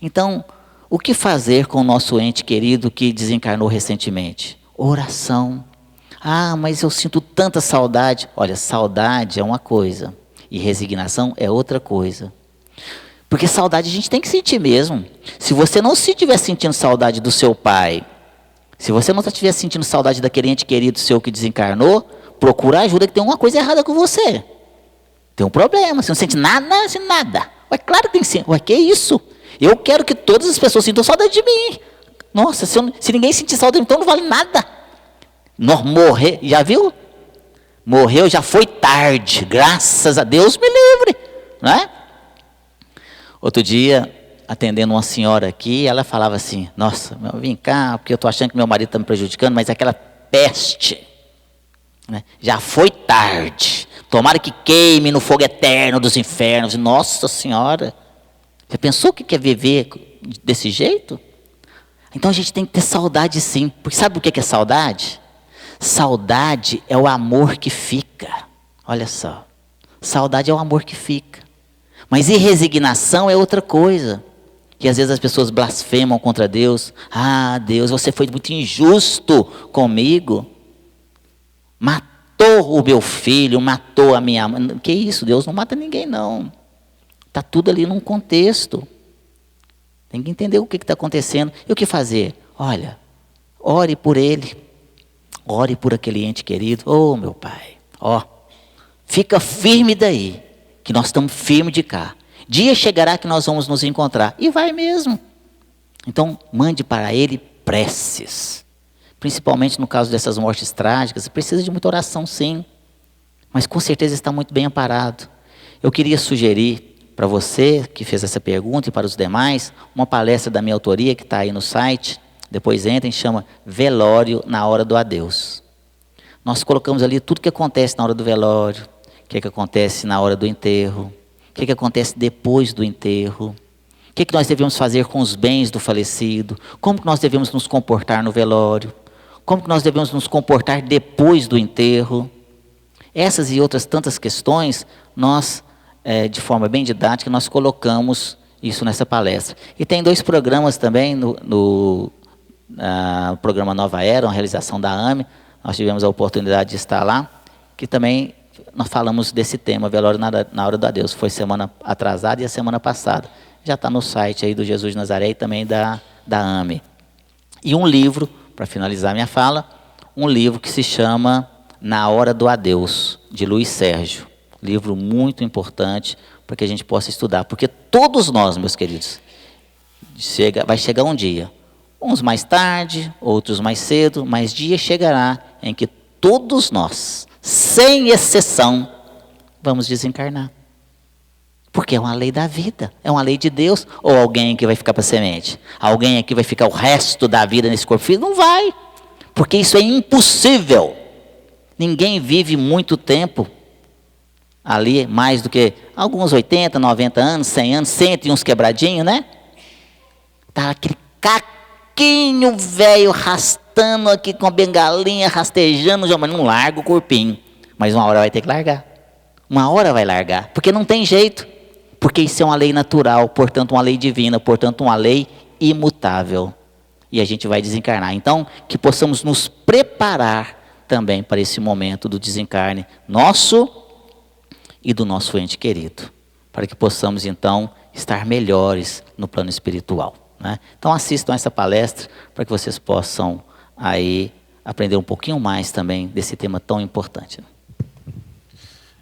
Speaker 2: Então, o que fazer com o nosso ente querido que desencarnou recentemente? Oração. Ah, mas eu sinto tanta saudade. Olha, saudade é uma coisa e resignação é outra coisa. Porque saudade a gente tem que sentir mesmo. Se você não estiver sentindo saudade do seu pai, se você não estiver sentindo saudade daquele ente querido seu que desencarnou, procura ajuda, que tem uma coisa errada com você. Tem um problema, você não sente nada, nada. Ué, claro que tem que sentir. Ué, que isso? Eu quero que todas as pessoas sintam saudade de mim. Nossa, se ninguém sentir saudade, então não vale nada. Morrer, já viu? Morreu, já foi tarde. Graças a Deus me livre. Não é? Outro dia, atendendo uma senhora aqui, ela falava assim, nossa, vem cá, porque eu estou achando que meu marido está me prejudicando, mas aquela peste, né? Já foi tarde. Tomara que queime no fogo eterno dos infernos. Nossa Senhora, você pensou o que é viver desse jeito? Então a gente tem que ter saudade sim. Porque sabe o que é saudade? Saudade é o amor que fica. Olha só. Saudade é o amor que fica. Mas resignação é outra coisa. E às vezes as pessoas blasfemam contra Deus. Ah, Deus, você foi muito injusto comigo. Matou o meu filho, matou a minha mãe. Que isso? Deus não mata ninguém não. Está tudo ali num contexto. Tem que entender o que está acontecendo. E o que fazer? Olha, ore por ele. Ore por aquele ente querido. Oh, meu pai. Ó, fica firme daí. Que nós estamos firmes de cá. Dia chegará que nós vamos nos encontrar. E vai mesmo. Então, mande para ele preces. Principalmente no caso dessas mortes trágicas. Precisa de muita oração, sim. Mas com certeza está muito bem amparado. Eu queria sugerir para você que fez essa pergunta e para os demais, uma palestra da minha autoria que está aí no site, depois entrem, chama Velório na Hora do Adeus. Nós colocamos ali tudo que acontece na hora do velório, o que acontece na hora do enterro, o que acontece depois do enterro, o que nós devemos fazer com os bens do falecido, como que nós devemos nos comportar no velório, como que nós devemos nos comportar depois do enterro. Essas e outras tantas questões, nós de forma bem didática, nós colocamos isso nessa palestra. E tem 2 programas também, no programa Nova Era, uma realização da AME, nós tivemos a oportunidade de estar lá, que também nós falamos desse tema, velório na hora do adeus. Foi semana atrasada e a semana passada. Já está no site aí do Jesus de Nazaré e também da AME. E um livro, para finalizar minha fala, um livro que se chama Na Hora do Adeus, de Luiz Sérgio. Livro muito importante para que a gente possa estudar. Porque todos nós, meus queridos, vai chegar um dia. Uns mais tarde, outros mais cedo, mas dia chegará em que todos nós, sem exceção, vamos desencarnar. Porque é uma lei da vida, é uma lei de Deus. Ou alguém que vai ficar para a semente? Alguém aqui vai ficar o resto da vida nesse corpo físico? Não vai. Porque isso é impossível. Ninguém vive muito tempo ali, mais do que alguns 80, 90 anos, 100 anos, 100 e uns quebradinhos, né? Tá aquele caquinho velho, arrastando aqui com a bengalinha, rastejando, mas não larga o corpinho. Mas uma hora vai ter que largar. Uma hora vai largar, porque não tem jeito. Porque isso é uma lei natural, portanto uma lei divina, portanto uma lei imutável. E a gente vai desencarnar. Então, que possamos nos preparar também para esse momento do desencarne nosso e do nosso ente querido. Para que possamos, então, estar melhores no plano espiritual, né? Então, assistam essa palestra para que vocês possam aí aprender um pouquinho mais também desse tema tão importante.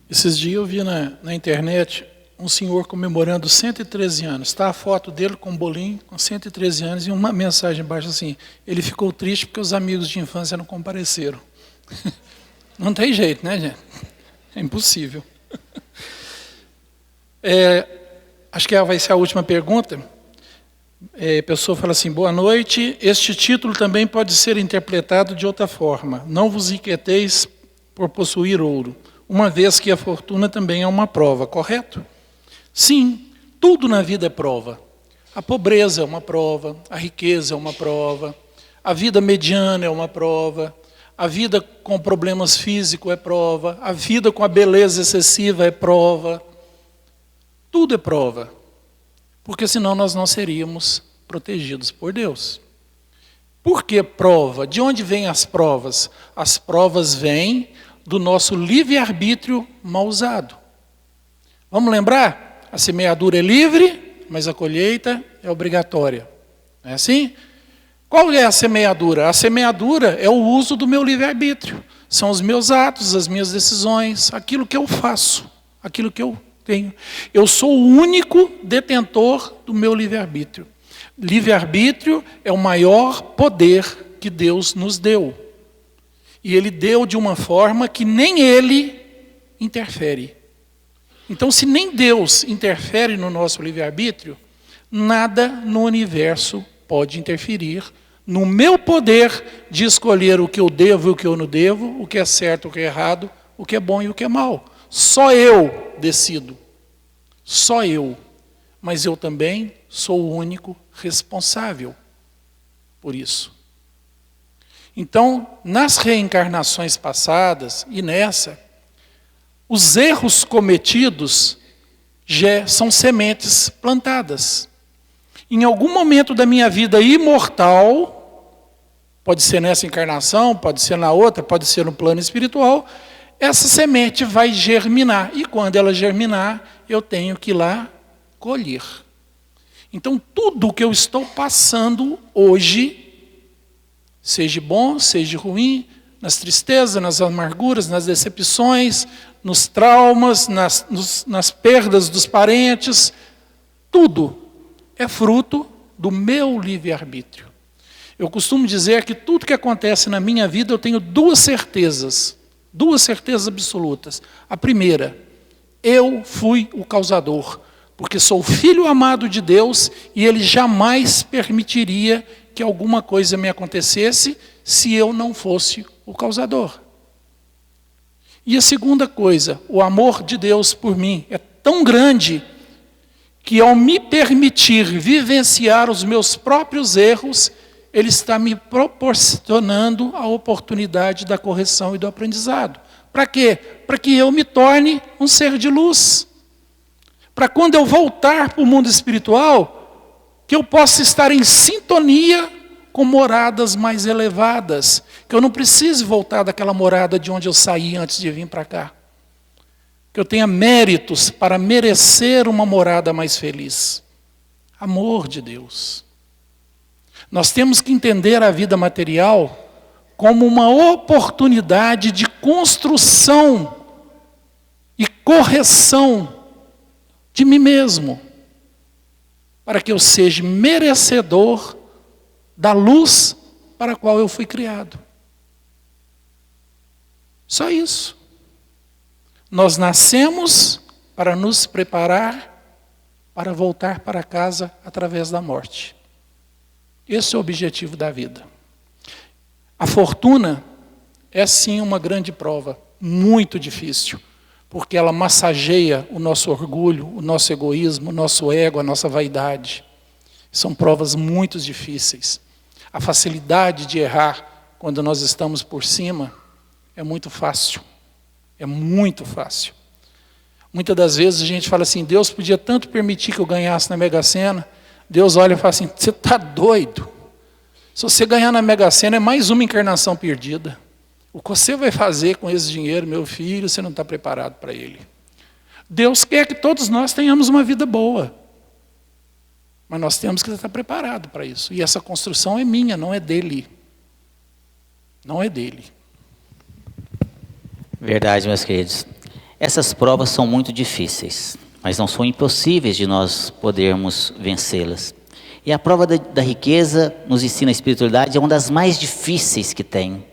Speaker 3: Esses dias eu vi na internet um senhor comemorando 113 anos. Está a foto dele com um bolinho, com 113 anos, e uma mensagem embaixo assim: ele ficou triste porque os amigos de infância não compareceram. Não tem jeito, né, gente? É impossível. Acho que vai ser a última pergunta. A pessoa fala assim: boa noite, este título também pode ser interpretado de outra forma. Não vos inquieteis por possuir ouro, uma vez que a fortuna também é uma prova, correto? Sim, tudo na vida é prova. A pobreza é uma prova, a riqueza é uma prova, a vida mediana é uma prova, a vida com problemas físicos é prova, a vida com a beleza excessiva é prova. Tudo é prova, porque senão nós não seríamos protegidos por Deus. Por que prova? De onde vêm as provas? As provas vêm do nosso livre-arbítrio mal usado. Vamos lembrar? A semeadura é livre, mas a colheita é obrigatória. Não é assim? Qual é a semeadura? A semeadura é o uso do meu livre-arbítrio. São os meus atos, as minhas decisões, aquilo que eu faço, aquilo que eu tenho. Eu sou o único detentor do meu livre-arbítrio. Livre-arbítrio é o maior poder que Deus nos deu. E Ele deu de uma forma que nem Ele interfere. Então, se nem Deus interfere no nosso livre-arbítrio, nada no universo pode interferir no meu poder de escolher o que eu devo e o que eu não devo, o que é certo, o que é errado, o que é bom e o que é mal. Só eu decido. Só eu. Mas eu também sou o único responsável por isso. Então, nas reencarnações passadas e nessa, os erros cometidos já são sementes plantadas. Em algum momento da minha vida imortal, pode ser nessa encarnação, pode ser na outra, pode ser no plano espiritual, essa semente vai germinar. E quando ela germinar, eu tenho que ir lá colher. Então, tudo que eu estou passando hoje, seja bom, seja ruim, nas tristezas, nas amarguras, nas decepções, nos traumas, nas perdas dos parentes, tudo é fruto do meu livre-arbítrio. Eu costumo dizer que tudo que acontece na minha vida eu tenho duas certezas absolutas. A primeira, eu fui o causador, porque sou filho amado de Deus e Ele jamais permitiria que alguma coisa me acontecesse se eu não fosse o causador. E a segunda coisa, o amor de Deus por mim é tão grande que ao me permitir vivenciar os meus próprios erros, Ele está me proporcionando a oportunidade da correção e do aprendizado. Para quê? Para que eu me torne um ser de luz. Para quando eu voltar para o mundo espiritual, que eu possa estar em sintonia com moradas mais elevadas, que eu não precise voltar daquela morada de onde eu saí antes de vir para cá. Que eu tenha méritos para merecer uma morada mais feliz. Amor de Deus. Nós temos que entender a vida material como uma oportunidade de construção e correção de mim mesmo, para que eu seja merecedor da luz para a qual eu fui criado. Só isso. Nós nascemos para nos preparar para voltar para casa através da morte. Esse é o objetivo da vida. A fortuna é sim uma grande prova, muito difícil, porque ela massageia o nosso orgulho, o nosso egoísmo, o nosso ego, a nossa vaidade. São provas muito difíceis. A facilidade de errar quando nós estamos por cima é muito fácil. É muito fácil. Muitas das vezes a gente fala assim, Deus podia tanto permitir que eu ganhasse na Mega Sena. Deus olha e fala assim, você está doido? Se você ganhar na Mega Sena é mais uma encarnação perdida. O que você vai fazer com esse dinheiro, meu filho, você não está preparado para ele. Deus quer que todos nós tenhamos uma vida boa. Mas nós temos que estar preparados para isso. E essa construção é minha, não é dele. Não é dele.
Speaker 2: Verdade, meus queridos. Essas provas são muito difíceis, mas não são impossíveis de nós podermos vencê-las. E a prova da riqueza nos ensina a espiritualidade, é uma das mais difíceis que tem,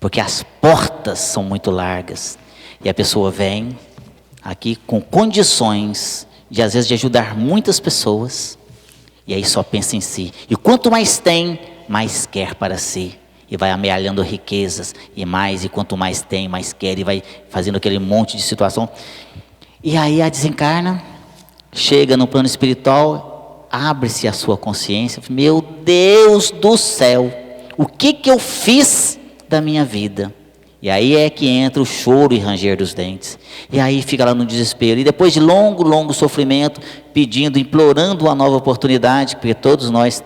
Speaker 2: porque as portas são muito largas. E a pessoa vem aqui com condições de, às vezes, de ajudar muitas pessoas, e aí só pensa em si. E quanto mais tem, mais quer para si. E vai amealhando riquezas, e quanto mais tem, mais quer, e vai fazendo aquele monte de situação. E aí a desencarna, chega no plano espiritual, abre-se a sua consciência, meu Deus do céu, o que eu fiz da minha vida? E aí é que entra o choro e ranger dos dentes. E aí fica lá no desespero. E depois de longo sofrimento, pedindo, implorando uma nova oportunidade, porque todos nós,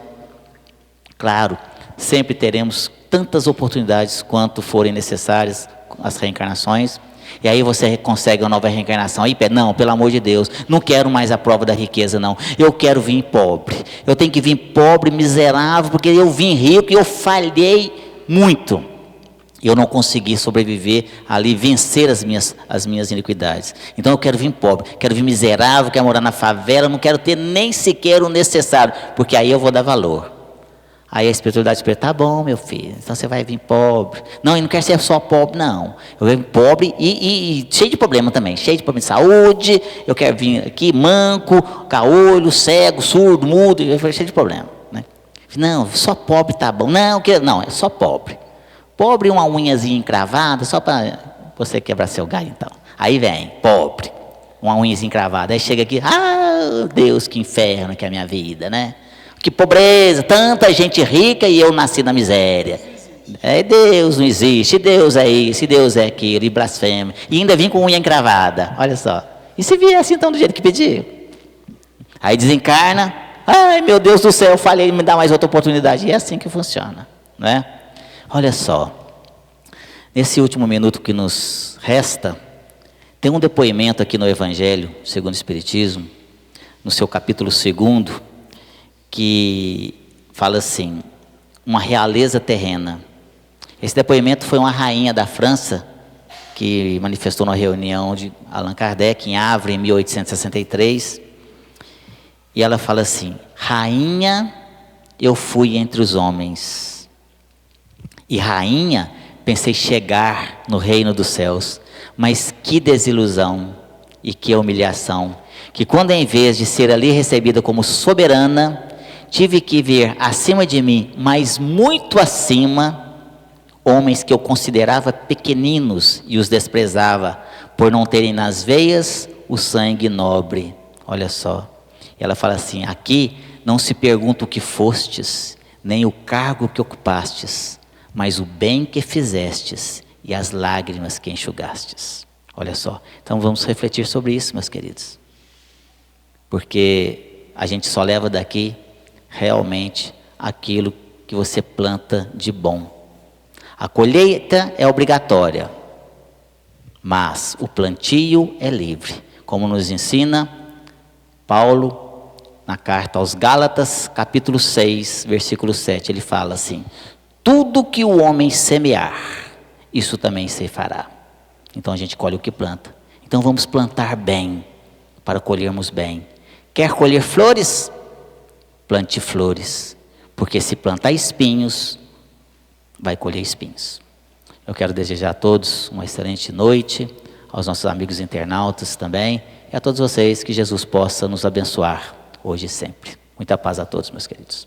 Speaker 2: claro, sempre teremos tantas oportunidades quanto forem necessárias as reencarnações. E aí você consegue uma nova reencarnação. Aí, não, pelo amor de Deus, não quero mais a prova da riqueza, não. Eu quero vir pobre. Eu tenho que vir pobre, miserável, porque eu vim rico e eu falhei muito. Eu não consegui sobreviver ali, vencer as minhas iniquidades. Então eu quero vir pobre, quero vir miserável, quero morar na favela, não quero ter nem sequer o necessário, porque aí eu vou dar valor. Aí a espiritualidade espera, tá bom, meu filho, então você vai vir pobre. Não, eu não quero ser só pobre, não. Eu venho pobre e cheio de problema também, cheio de problema de saúde. Eu quero vir aqui manco, caolho, cego, surdo, mudo, cheio de problema, né? Não, só pobre tá bom. Não, é só pobre. Pobre, uma unhazinha encravada, só para você quebrar seu galho, então. Aí vem, pobre, uma unhazinha encravada. Aí chega aqui, Deus, que inferno que é a minha vida, né? Que pobreza, tanta gente rica e eu nasci na miséria. Deus não existe, Deus é isso, Deus é aquilo, e blasfema. E ainda vim com unha encravada, olha só. E se vier assim, então, do jeito que pediu? Aí desencarna, ai meu Deus do céu, eu falei, me dá mais outra oportunidade. E é assim que funciona, não é? Olha só, nesse último minuto que nos resta, tem um depoimento aqui no Evangelho, segundo o Espiritismo, no seu capítulo 2, que fala assim, uma realeza terrena. Esse depoimento foi uma rainha da França, que manifestou na reunião de Allan Kardec, em Havre, em 1863, e ela fala assim, rainha, eu fui entre os homens, e rainha, pensei chegar no reino dos céus, mas que desilusão e que humilhação, que quando em vez de ser ali recebida como soberana, tive que ver acima de mim, mas muito acima, homens que eu considerava pequeninos e os desprezava, por não terem nas veias o sangue nobre. Olha só, ela fala assim, aqui não se pergunta o que fostes, nem o cargo que ocupastes, mas o bem que fizestes e as lágrimas que enxugastes. Olha só, então vamos refletir sobre isso, meus queridos. Porque a gente só leva daqui realmente aquilo que você planta de bom. A colheita é obrigatória, mas o plantio é livre. Como nos ensina Paulo na carta aos Gálatas, capítulo 6, versículo 7, ele fala assim, tudo que o homem semear, isso também se fará. Então a gente colhe o que planta. Então vamos plantar bem, para colhermos bem. Quer colher flores? Plante flores. Porque se plantar espinhos, vai colher espinhos. Eu quero desejar a todos uma excelente noite, aos nossos amigos internautas também, e a todos vocês que Jesus possa nos abençoar, hoje e sempre. Muita paz a todos, meus queridos.